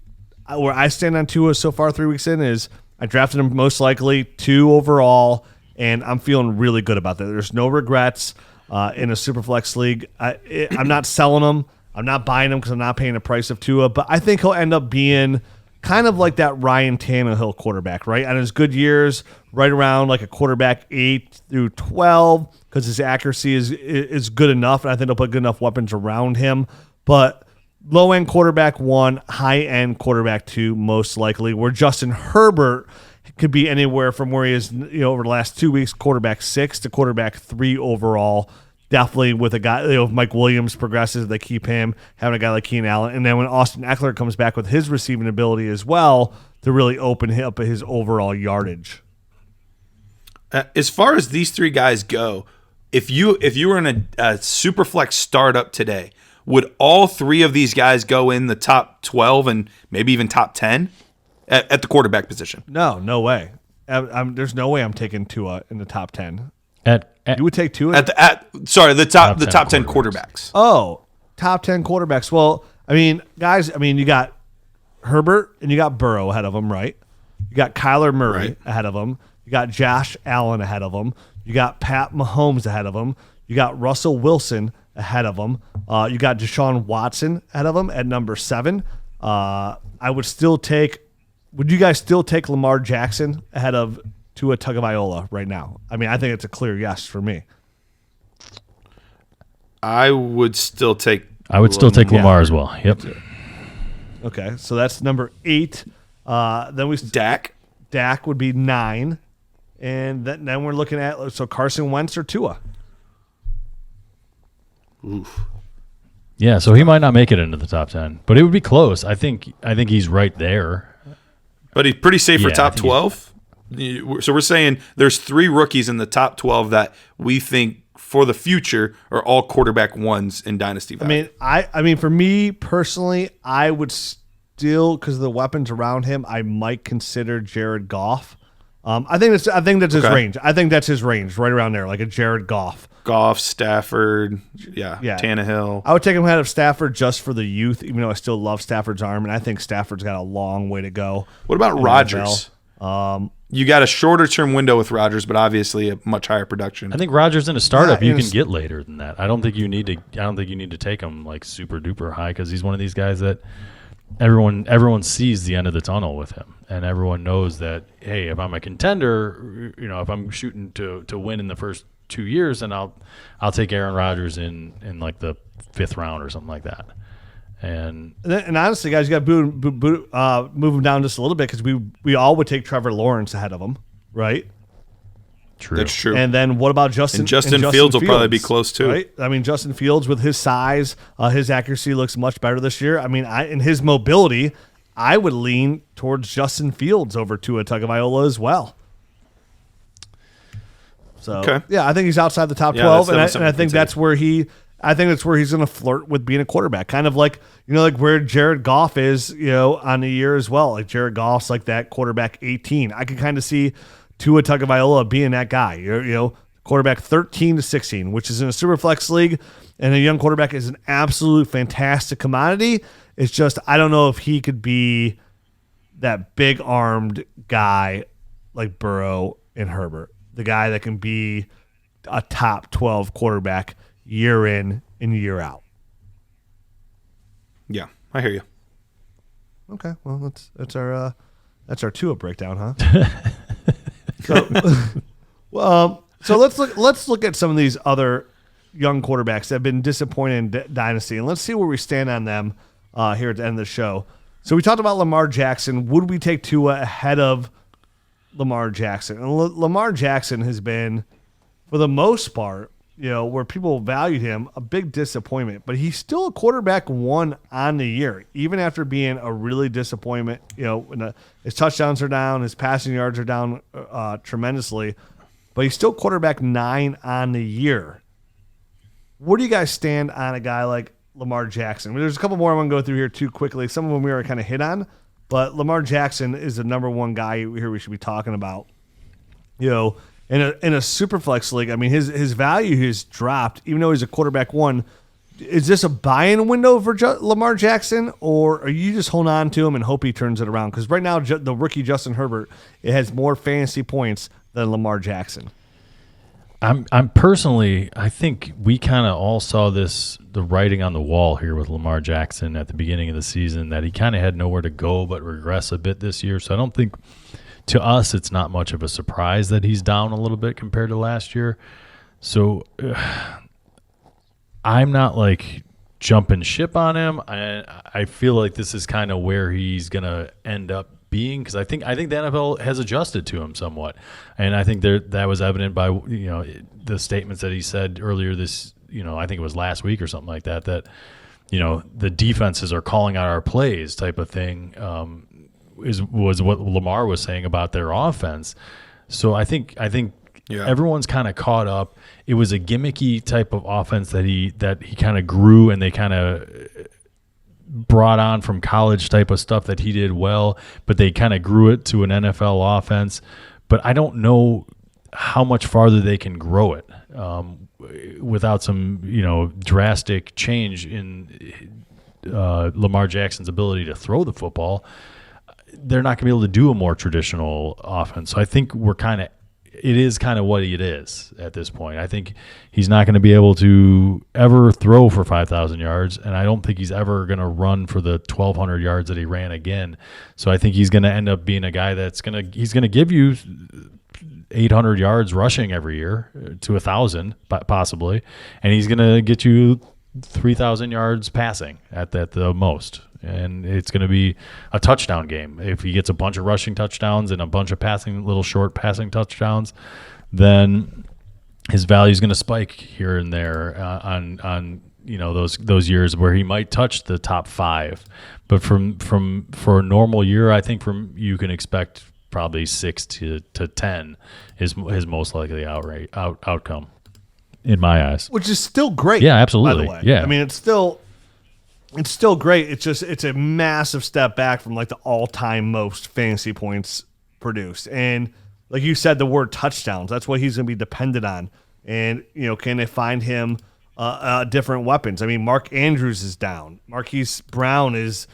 where I stand on Tua so far 3 weeks in is I drafted him most likely 2 overall, and I'm feeling really good about that. There's no regrets in a Superflex league. I'm not selling him. I'm not buying him because I'm not paying the price of Tua, but I think he'll end up being kind of like that Ryan Tannehill quarterback, right? On his good years, right around like a quarterback 8 through 12, because his accuracy is good enough, and I think they'll put good enough weapons around him. But low-end quarterback 1, high-end quarterback 2, most likely, where Justin Herbert could be anywhere from where he is over the last 2 weeks, quarterback 6 to quarterback 3 overall. Definitely with a guy, if Mike Williams progresses, they keep him, having a guy like Keenan Allen. And then when Austin Eckler comes back with his receiving ability as well, to really open up his overall yardage. As far as these 3 guys go, if you were in a Superflex startup today, would all 3 of these guys go in the top 12 and maybe even top 10 at the quarterback position? No way. There's no way I'm taking Tua in the top 10. You would take Tua? The top 10 quarterbacks. Oh, top 10 quarterbacks. Well, I mean, guys, you got Herbert and you got Burrow ahead of him, right? You got Kyler Murray Right. ahead of him. You got Josh Allen ahead of him. You got Pat Mahomes ahead of him. You got Russell Wilson ahead of him. You got Deshaun Watson ahead of him at number 7. Would you guys still take Lamar Jackson ahead of Tua Tagovailoa right now? I mean, I think it's a clear yes for me. I would still take Lamar as well. Yep. Okay, so that's number 8. Then Dak. Dak would be 9. And then we're looking at Carson Wentz or Tua. Oof. Yeah, so he might not make it into the top 10, but it would be close. I think he's right there. But he's pretty safe for Yeah, top 12. So we're saying there's 3 rookies in the top 12 that we think for the future are all quarterback ones in Dynasty value. I mean, for me personally, I would still, because of the weapons around him, I might consider Jared Goff. I think that's his range. I think that's his range, right around there, like a Jared Goff. Goff, Stafford, yeah, Tannehill. I would take him ahead of Stafford just for the youth, even though I still love Stafford's arm, and I think Stafford's got a long way to go. What about Rodgers? You got a shorter term window with Rodgers, but obviously a much higher production. I think Rodgers in a startup you can get later than that. I don't think you need to take him like super duper high because he's one of these guys that everyone sees the end of the tunnel with him, and everyone knows that, hey, if I'm a contender, if I'm shooting to win in the first 2 years, then I'll take Aaron Rodgers in like the 5th round or something like that. And honestly, guys, you got to move him down just a little bit because we all would take Trevor Lawrence ahead of him, right? True. That's true. And then what about Justin? And Justin Fields will probably be close too. Right? I mean, Justin Fields with his size, his accuracy looks much better this year. I mean, in his mobility, I would lean towards Justin Fields over Tua Tagovailoa as well. So yeah, I think he's outside the top 12, and I think that's where he's going to flirt with being a quarterback, kind of like where Jared Goff is, on the year as well. Like Jared Goff's like that quarterback 18. I can kind of see Tua Tagovailoa being that guy. Quarterback 13 to 16, which is in a super flex league, and a young quarterback is an absolute fantastic commodity. It's just I don't know if he could be that big armed guy like Burrow and Herbert. The guy that can be a top 12 quarterback year in and year out. Yeah, I hear you. Okay, well that's our Tua breakdown, huh? So let's look at some of these other young quarterbacks that have been disappointed in Dynasty, and let's see where we stand on them here at the end of the show. So we talked about Lamar Jackson. Would we take Tua ahead of Lamar Jackson? And Lamar Jackson has been, for the most part, where people valued him, a big disappointment. But he's still a quarterback 1 on the year, even after being a really disappointment. His touchdowns are down, his passing yards are down tremendously, but he's still quarterback 9 on the year. Where do you guys stand on a guy like Lamar Jackson? There's a couple more I'm going to go through here too quickly. Some of them we already kind of hit on. But Lamar Jackson is the number 1 guy here we should be talking about. In a super flex league, I mean, his value has dropped, even though he's a quarterback 1. Is this a buy-in window for Lamar Jackson, or are you just holding on to him and hope he turns it around? Because right now, the rookie Justin Herbert, it has more fantasy points than Lamar Jackson. I'm personally, I think we kind of all saw the writing on the wall here with Lamar Jackson at the beginning of the season, that he kind of had nowhere to go but regress a bit this year. So I don't think, to us, it's not much of a surprise that he's down a little bit compared to last year. So I'm not like jumping ship on him. I feel like this is kind of where he's going to end up being, because I think the NFL has adjusted to him somewhat, and I think that was evident by the statements that he said earlier this, I think it was last week or something like that the defenses are calling out our plays type of thing, was what Lamar was saying about their offense. So I think everyone's kind of caught up. It was a gimmicky type of offense that he kind of grew, and they kind of brought on from college type of stuff that he did well, but they kind of grew it to an NFL offense. But I don't know how much farther they can grow it without some, drastic change in Lamar Jackson's ability to throw the football, they're not going to be able to do a more traditional offense. So I think it is kind of what it is at this point. I think he's not going to be able to ever throw for 5,000 yards, and I don't think he's ever going to run for the 1,200 yards that he ran again. So I think he's going to end up being a guy he's going to give you 800 yards rushing every year to 1,000 possibly, and he's going to get you 3,000 yards passing at the most. And it's going to be a touchdown game. If he gets a bunch of rushing touchdowns and a bunch of little short passing touchdowns, then his value is going to spike here and there on those years where he might touch the top 5. But for a normal year, I think you can expect probably 6 to 10 is his most likely outcome in my eyes. Which is still great. Yeah, absolutely. By the way. Yeah, I mean it's still great. It's a massive step back from like the all-time most fantasy points produced. And like you said, the word touchdowns, that's what he's going to be dependent on. And, can they find him different weapons? I mean, Mark Andrews is down. Marquise Brown is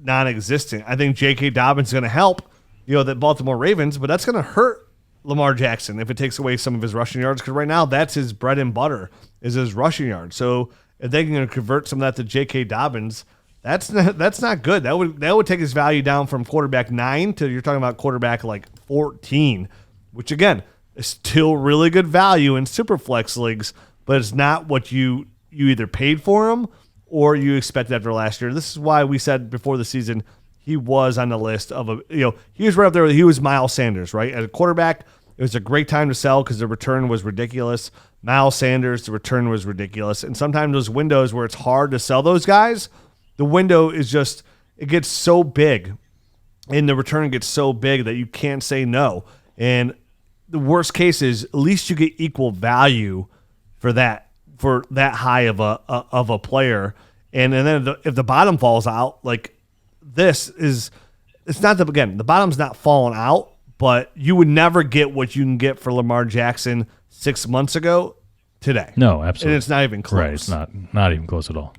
non-existent. I think J.K. Dobbins is going to help, the Baltimore Ravens, but that's going to hurt Lamar Jackson if it takes away some of his rushing yards, because right now that's his bread and butter is his rushing yards. So if they can convert some of that to J.K. Dobbins, that's not good. That would take his value down from quarterback 9 to you're talking about quarterback like 14, which again is still really good value in superflex leagues, but it's not what you either paid for him or you expected after last year. This is why we said before the season he was on the list of he was right up there. He was Miles Sanders, right? As a quarterback, it was a great time to sell because the return was ridiculous. Miles Sanders, the return was ridiculous. And sometimes those windows where it's hard to sell those guys, the window is it gets so big and the return gets so big that you can't say no. And the worst case is at least you get equal value for that high of a player. And then if the bottom falls out, like the bottom's not falling out, but you would never get what you can get for Lamar Jackson 6 months ago today. No, absolutely. And it's not even close. Right, it's not even close at all.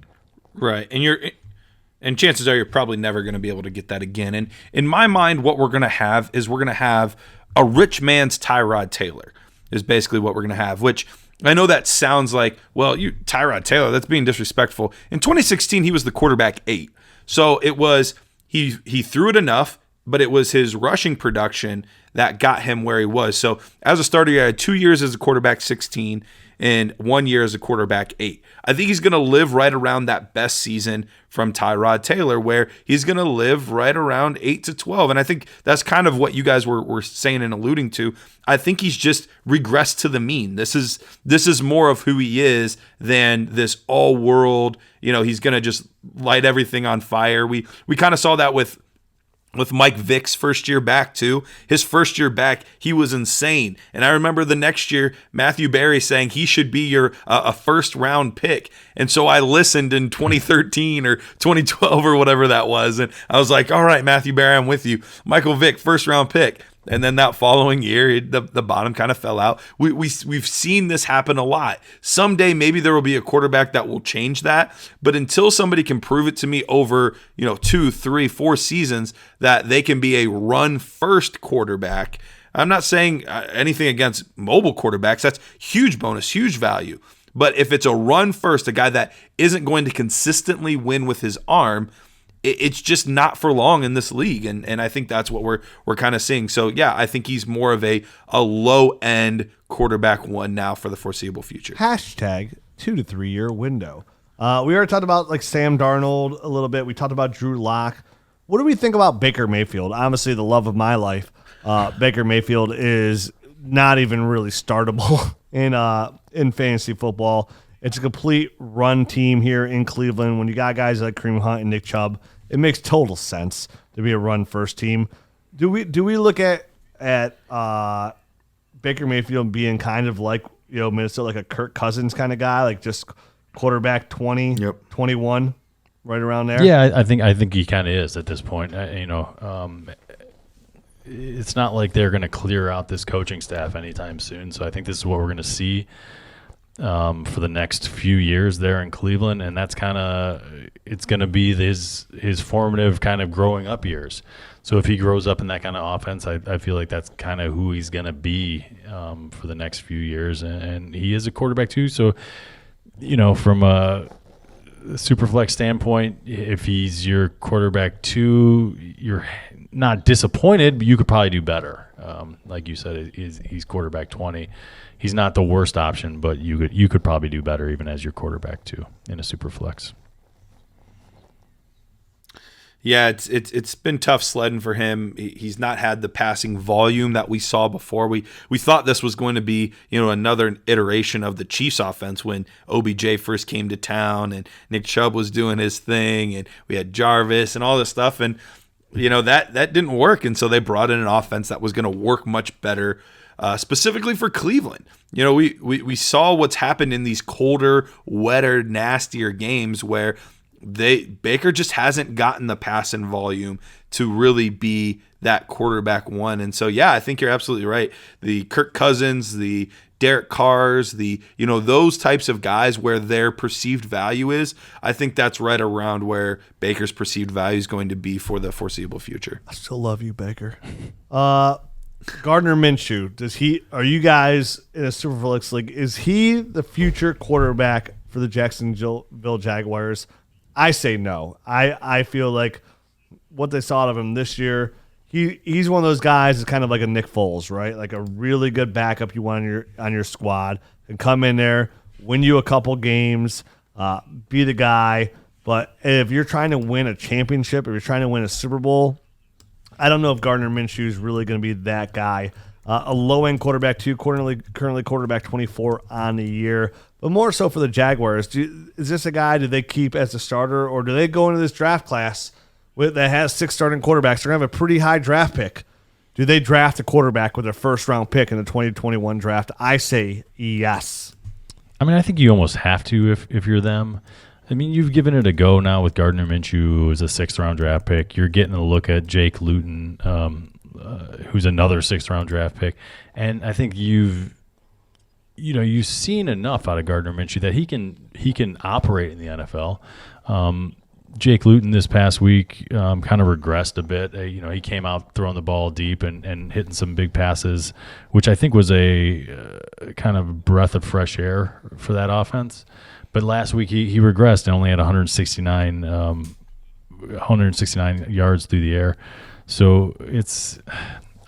Right. And chances are you're probably never going to be able to get that again. And in my mind, what we're going to have is a rich man's Tyrod Taylor is basically what we're going to have, which I know that sounds like, well, Tyrod Taylor, that's being disrespectful. In 2016, he was the quarterback 8. So it was he threw it enough, but it was his rushing production that got him where he was. So as a starter, he had 2 years as a quarterback 16 and 1 year as a quarterback 8. I think he's going to live right around that best season from Tyrod Taylor, where he's going to live right around 8 to 12. And I think that's kind of what you guys were saying and alluding to. I think he's just regressed to the mean. This is more of who he is than this all world, he's going to just light everything on fire. We kind of saw that with Mike Vick's first year back too. His first year back, he was insane. And I remember the next year, Matthew Berry saying he should be a first round pick. And so I listened in 2013 or 2012 or whatever that was. And I was like, all right, Matthew Berry, I'm with you. Michael Vick, first round pick. And then that following year, the bottom kind of fell out. We've seen this happen a lot. Someday, maybe there will be a quarterback that will change that. But until somebody can prove it to me over 2, 3, 4 seasons that they can be a run-first quarterback, I'm not saying anything against mobile quarterbacks. That's huge bonus, huge value. But if it's a run-first, a guy that isn't going to consistently win with his arm, it's just not for long in this league, and I think that's what we're kind of seeing. So yeah, I think he's more of a low end quarterback 1 now for the foreseeable future. #2 to 3 year window. We already talked about like Sam Darnold a little bit. We talked about Drew Lock. What do we think about Baker Mayfield? Obviously, the love of my life. Baker Mayfield is not even really startable in fantasy football. It's a complete run team here in Cleveland. When you got guys like Kareem Hunt and Nick Chubb, it makes total sense to be a run-first team. Do we look at Baker Mayfield being kind of like Minnesota, like a Kirk Cousins kind of guy, like just quarterback 20, 21, right around there? Yeah, I think he kind of is at this point. It's not like they're going to clear out this coaching staff anytime soon. So I think this is what we're going to see for the next few years there in Cleveland, and that's kind of it's going to be his formative kind of growing up years. So if he grows up in that kind of offense, I feel like that's kind of who he's going to be for the next few years. And he is a quarterback too. So, from a Superflex standpoint, if he's your quarterback too, you're not disappointed, but you could probably do better. Like you said, he's quarterback 20. He's not the worst option, but you could probably do better even as your quarterback too in a Superflex. Yeah, it's been tough sledding for him. He's not had the passing volume that we saw before. We thought this was going to be, another iteration of the Chiefs offense when OBJ first came to town and Nick Chubb was doing his thing and we had Jarvis and all this stuff, and that didn't work, and so they brought in an offense that was going to work much better, specifically for Cleveland. We saw what's happened in these colder, wetter, nastier games where Baker just hasn't gotten the passing volume to really be that quarterback one. And so, yeah, I think you're absolutely right. The Kirk Cousins, the Derek Carrs, those types of guys where their perceived value is, I think that's right around where Baker's perceived value is going to be for the foreseeable future. I still love you, Baker. Gardner Minshew, are you guys in a Superflex league? Is he the future quarterback for the Jacksonville Jaguars? I say no. I feel like what they saw out of him this year, he's one of those guys that's kind of like a Nick Foles, right? Like a really good backup you want on your squad, and come in there, win you a couple games, be the guy. But if you're trying to win a championship, if you're trying to win a Super Bowl, I don't know if Gardner Minshew is really going to be that guy. A low-end quarterback, too, currently quarterback 24 on the year. But more so for the Jaguars, is this a guy do they keep as a starter, or do they go into this draft class that has 6 starting quarterbacks? They're going to have a pretty high draft pick. Do they draft a quarterback with their first-round pick in the 2021 draft? I say yes. I mean, I think you almost have to if you're them. I mean, you've given it a go now with Gardner Minshew, who is a 6th-round draft pick. You're getting a look at Jake Lewton, who's another 6th-round draft pick. And I think you've seen enough out of Gardner Minshew that he can operate in the NFL. Jake Lewton this past week kind of regressed a bit. He came out throwing the ball deep and hitting some big passes, which I think was a kind of breath of fresh air for that offense. But last week he regressed and only had 169 yards through the air. So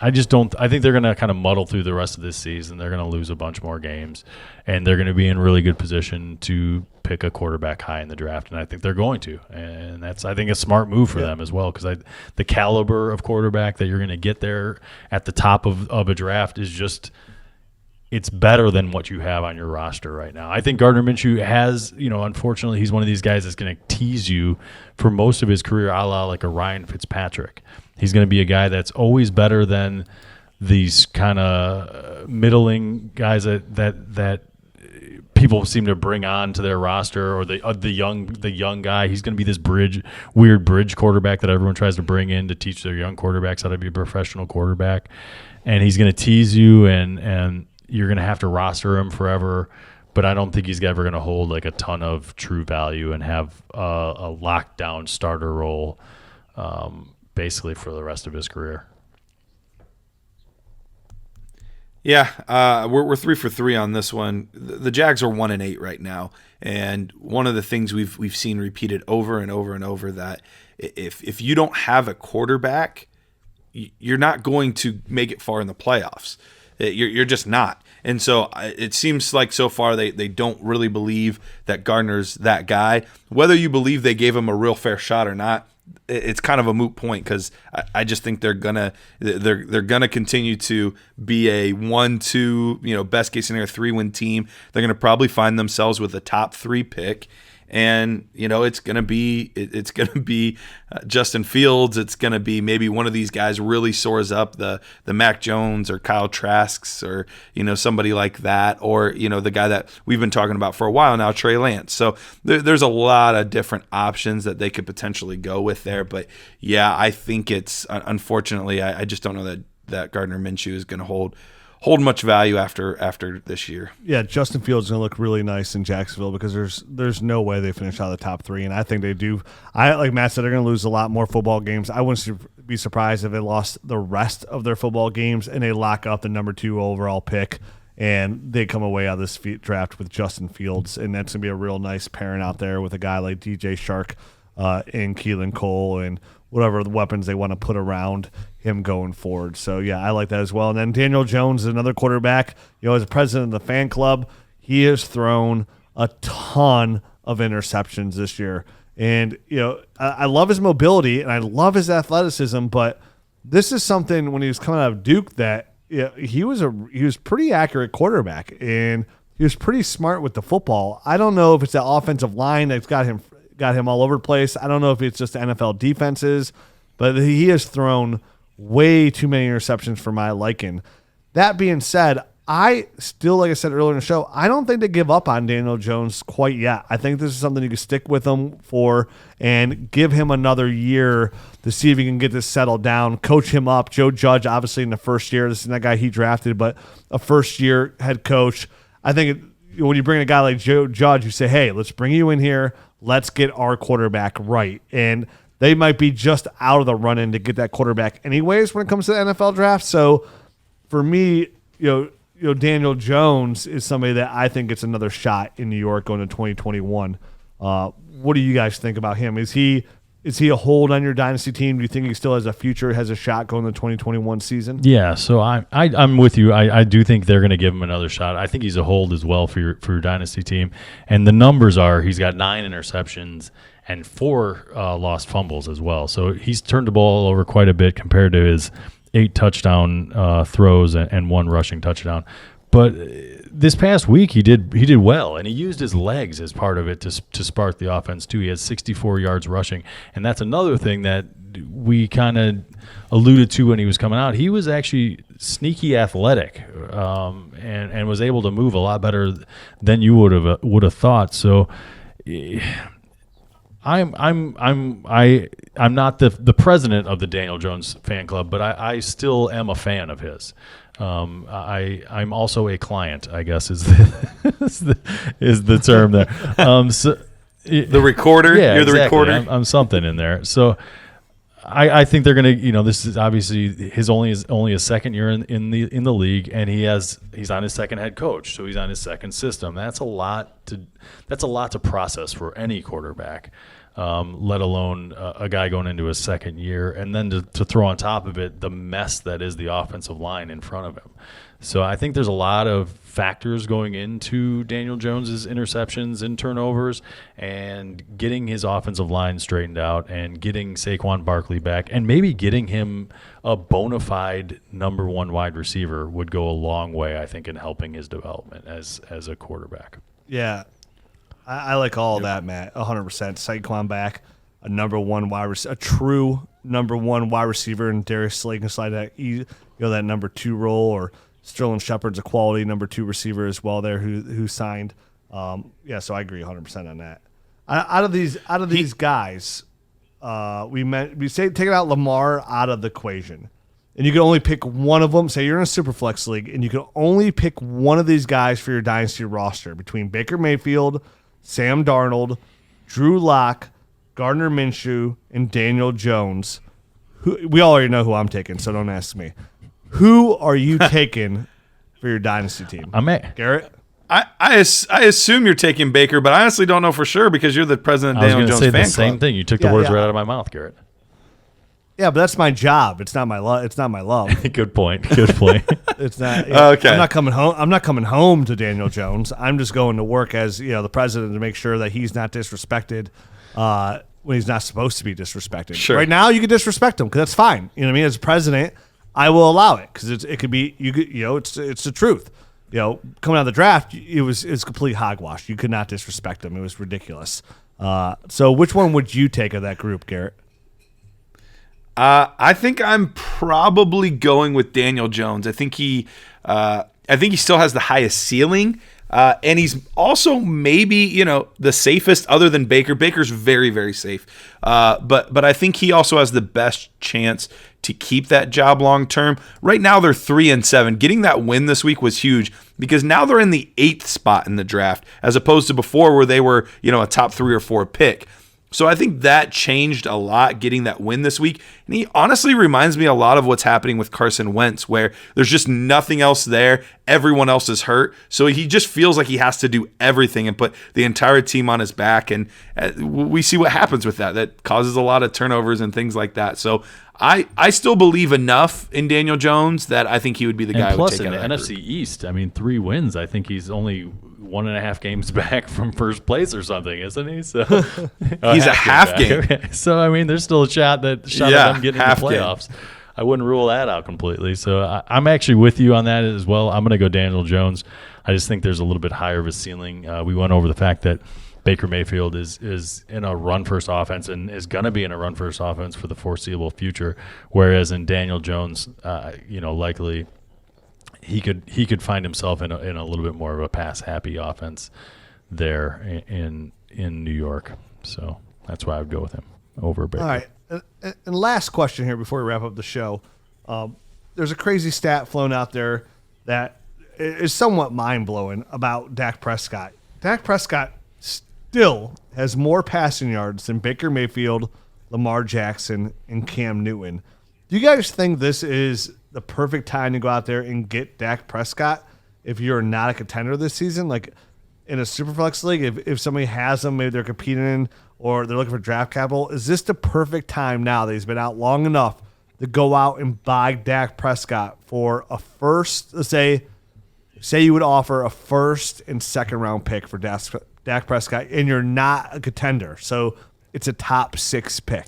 I think they're going to kind of muddle through the rest of this season. They're going to lose a bunch more games, and they're going to be in really good position to pick a quarterback high in the draft, and I think they're going to. And that's, I think, a smart move for them as well, because the caliber of quarterback that you're going to get there at the top of a draft is just – it's better than what you have on your roster right now. I think Gardner Minshew has, unfortunately, he's one of these guys that's going to tease you for most of his career, a la like a Ryan Fitzpatrick. He's going to be a guy that's always better than these kind of middling guys that people seem to bring on to their roster, or the young guy. He's going to be this weird bridge quarterback that everyone tries to bring in to teach their young quarterbacks how to be a professional quarterback. And he's going to tease you, and you're going to have to roster him forever. But I don't think he's ever going to hold like a ton of true value and have a lockdown starter role basically for the rest of his career. Yeah, we're 3 for 3 on this one. The Jags are 1-8 right now, and one of the things we've seen repeated over and over and over, that if you don't have a quarterback, you're not going to make it far in the playoffs. You're just not. And so it seems like so far they don't really believe that Gardner's that guy. Whether you believe they gave him a real fair shot or not, it's kind of a moot point, because I just think they're gonna continue to be a 1-2, best case scenario 3-win team. They're gonna probably find themselves with a top 3 pick. And it's gonna be Justin Fields. It's gonna be maybe one of these guys really soars up, the Mac Jones or Kyle Trasks, or somebody like that, or the guy that we've been talking about for a while now, Trey Lance. So there's a lot of different options that they could potentially go with there. But yeah, I think it's, unfortunately, I just don't know that Gardner Minshew is gonna hold hold much value after this year. Yeah, Justin Fields is going to look really nice in Jacksonville because there's no way they finish out of the top 3, and I think they do. Like Matt said, they're going to lose a lot more football games. I wouldn't be surprised if they lost the rest of their football games and they lock up the number 2 overall pick and they come away out of this draft with Justin Fields, and that's going to be a real nice pairing out there with a guy like DJ Shark and Keelan Cole and whatever the weapons they want to put around him going forward. So, yeah, I like that as well. And then Daniel Jones is another quarterback. As a president of the fan club, he has thrown a ton of interceptions this year. And, I love his mobility and I love his athleticism, but this is something when he was coming out of Duke that he was pretty accurate quarterback and he was pretty smart with the football. I don't know if it's the offensive line that's got him all over the place. I don't know if it's just the NFL defenses, but he has thrown way too many interceptions for my liking. That being said, I still, like I said earlier in the show, I don't think they give up on Daniel Jones quite yet. I think this is something you can stick with him for and give him another year to see if he can get this settled down, coach him up. Joe Judge, obviously, in the first year, this is that guy he drafted, but a first-year head coach. I think when you bring a guy like Joe Judge, you say, hey, let's bring you in here. Let's get our quarterback right. And they might be just out of the run-in to get that quarterback anyways when it comes to the NFL draft. So for me, Daniel Jones is somebody that I think gets another shot in New York going to 2021. What do you guys think about him? Is he a hold on your dynasty team? Do you think he still has a future, has a shot going to the 2021 season? Yeah, so I'm with you. I do think they're going to give him another shot. I think he's a hold as well for your dynasty team. And the numbers are he's got 9 interceptions and 4 lost fumbles as well. So he's turned the ball over quite a bit compared to his 8 touchdown throws and 1 rushing touchdown. But this past week he did well, and he used his legs as part of it to spark the offense too. He had 64 yards rushing, and that's another thing that we kind of alluded to when he was coming out. He was actually sneaky athletic, and was able to move a lot better than you would have thought. So I'm not the president of the Daniel Jones fan club, but I still am a fan of his. I'm also a client, I guess is the term there. The recorder, yeah, you're the exactly. recorder. I'm something in there. So I think they're gonna. This is obviously his only his second year in the league, and he's on his second head coach, so he's on his second system. That's a lot to process for any quarterback. Let alone a guy going into his second year, and then to throw on top of it the mess that is the offensive line in front of him. So I think there's a lot of factors going into Daniel Jones's interceptions and turnovers, and getting his offensive line straightened out, and getting Saquon Barkley back, and maybe getting him a bona fide number 1 wide receiver would go a long way, I think, in helping his development as a quarterback. Yeah. I like all of that, Matt. 100%. Saquon back, a number 1 wide receiver, a true number 1 wide receiver, and Darius Slay can slide that number 2 role, or Sterling Shepard's a quality number 2 receiver as well there who signed. So I agree 100% on that. Out of these guys, we say taking out Lamar out of the equation, and you can only pick one of them. Say you're in a Superflex league, and you can only pick one of these guys for your dynasty roster between Baker Mayfield, Sam Darnold, Drew Lock, Gardner Minshew, and Daniel Jones. We already know who I'm taking, so don't ask me. Who are you taking for your dynasty team? Garrett? I assume you're taking Baker, but I honestly don't know for sure because you're the president of Daniel Jones fan club. I was going to say the same thing. You took the words right out of my mouth, Garrett. Yeah, but that's my job. It's not my love. It's not my love. Good point. Good point. It's not. Okay. I'm not coming home. I'm not coming home to Daniel Jones. I'm just going to work as the president to make sure that he's not disrespected when he's not supposed to be disrespected. Sure. Right now, you can disrespect him because that's fine. You know what I mean? As president, I will allow it because it could be it's the truth. Coming out of the draft, it was complete hogwash. You could not disrespect him. It was ridiculous. So which one would you take of that group, Garrett? I think I'm probably going with Daniel Jones. I think he still has the highest ceiling. And he's also maybe, the safest other than Baker. Baker's very, very safe. But I think he also has the best chance to keep that job long term. Right now they're 3-7. Getting that win this week was huge because now they're in the 8th spot in the draft as opposed to before where they were, a top 3 or 4 pick. So I think that changed a lot getting that win this week. And he honestly reminds me a lot of what's happening with Carson Wentz, where there's just nothing else there. Everyone else is hurt. So he just feels like he has to do everything and put the entire team on his back. And we see what happens with that. That causes a lot of turnovers and things like that. So I still believe enough in Daniel Jones that I think he would be the guy who would take out of that in the NFC East, 3 wins. I think he's only 1.5 games back from first place or something, isn't he? So he's a half game. Okay. So there's still a shot at them getting in the playoffs. Game. I wouldn't rule that out completely. So I'm actually with you on that as well. I'm going to go Daniel Jones. I just think there's a little bit higher of a ceiling. We went over the fact that Baker Mayfield is in a run-first offense and is going to be in a run-first offense for the foreseeable future, whereas in Daniel Jones, likely he could find himself in a little bit more of a pass-happy offense there in New York. So that's why I would go with him over Baker. All right. And last question here before we wrap up the show. There's a crazy stat flown out there that is somewhat mind-blowing about Dak Prescott. Dak Prescott still has more passing yards than Baker Mayfield, Lamar Jackson, and Cam Newton. Do you guys think this is the perfect time to go out there and get Dak Prescott if you're not a contender this season? Like in a Superflex league, if somebody has them, maybe they're competing or they're looking for draft capital, is this the perfect time now that he's been out long enough to go out and buy Dak Prescott for a first, let's say you would offer a first and second round pick for Dak Prescott, and you're not a contender, so it's a top 6 pick.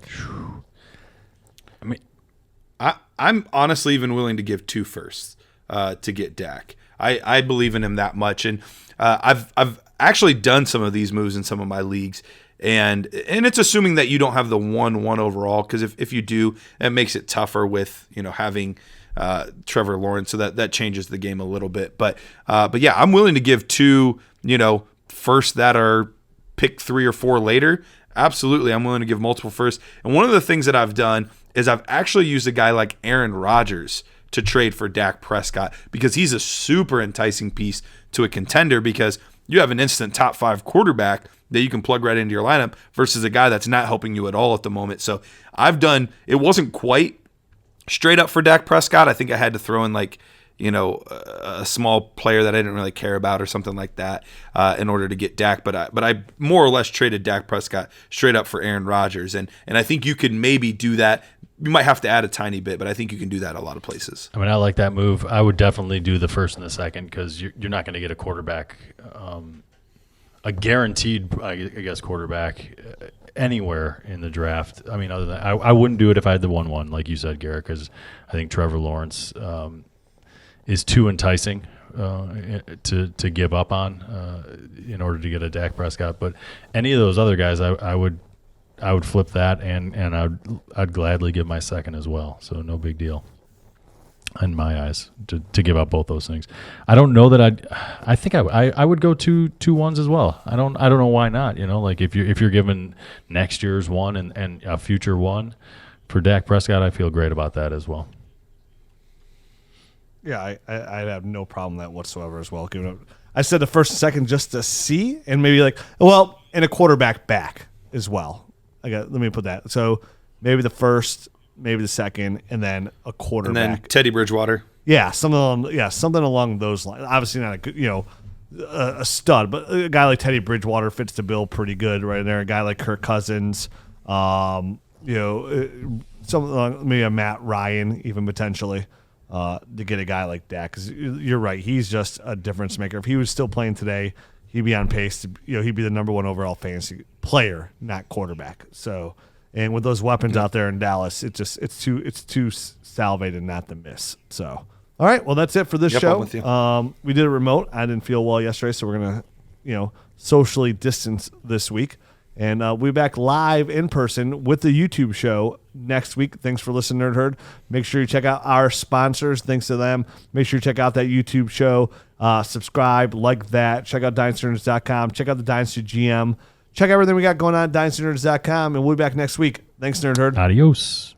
I'm honestly even willing to give 2 firsts to get Dak. I believe in him that much, and I've actually done some of these moves in some of my leagues, and it's assuming that you don't have the 1 overall, because if you do, it makes it tougher with having Trevor Lawrence, so that changes the game a little bit. But yeah, I'm willing to give 2 first that are pick 3 or 4 later. Absolutely, I'm willing to give multiple firsts. And one of the things that I've done is I've actually used a guy like Aaron Rodgers to trade for Dak Prescott because he's a super enticing piece to a contender because you have an instant top 5 quarterback that you can plug right into your lineup versus a guy that's not helping you at all at the moment. So it wasn't quite straight up for Dak Prescott. I think I had to throw in a small player that I didn't really care about or something like that in order to get Dak. But I more or less traded Dak Prescott straight up for Aaron Rodgers. And I think you could maybe do that. You might have to add a tiny bit, but I think you can do that a lot of places. I like that move. I would definitely do the first and the second because you're not going to get a quarterback, a guaranteed, I guess, quarterback anywhere in the draft. Other than I wouldn't do it if I had the 1-1, like you said, Garrett, because I think Trevor Lawrence is too enticing to give up on in order to get a Dak Prescott. But any of those other guys, I would flip that, and I'd gladly give my second as well. So no big deal in my eyes to give up both those things. I don't know that I think I would go 2 1s as well. I don't know why not. If you're given next year's 1 and a future 1 for Dak Prescott, I feel great about that as well. Yeah, I'd have no problem with that whatsoever as well. I said the first and second just to see, and maybe and a quarterback back as well. Let me put that. So maybe the first, maybe the second, and then a quarterback. And then Teddy Bridgewater. Yeah, something along those lines. Obviously not a good, a stud, but a guy like Teddy Bridgewater fits the bill pretty good right there. A guy like Kirk Cousins, something like maybe a Matt Ryan even potentially. To get a guy like Dak, because you're right, he's just a difference maker. If he was still playing today, he'd be on pace to, he'd be the number 1 overall fantasy player, not quarterback. So, and with those weapons out there in Dallas, it's too salivated not to miss. So, all right, well that's it for this show. I'm with you. We did a remote. I didn't feel well yesterday, so we're gonna, socially distance this week. And we'll be back live in person with the YouTube show next week. Thanks for listening, Nerd Herd. Make sure you check out our sponsors. Thanks to them. Make sure you check out that YouTube show. Subscribe, like that. Check out DynastyNerds.com. Check out the Dynasty GM. Check everything we got going on at DynastyNerds.com, and we'll be back next week. Thanks, Nerd Herd. Adios.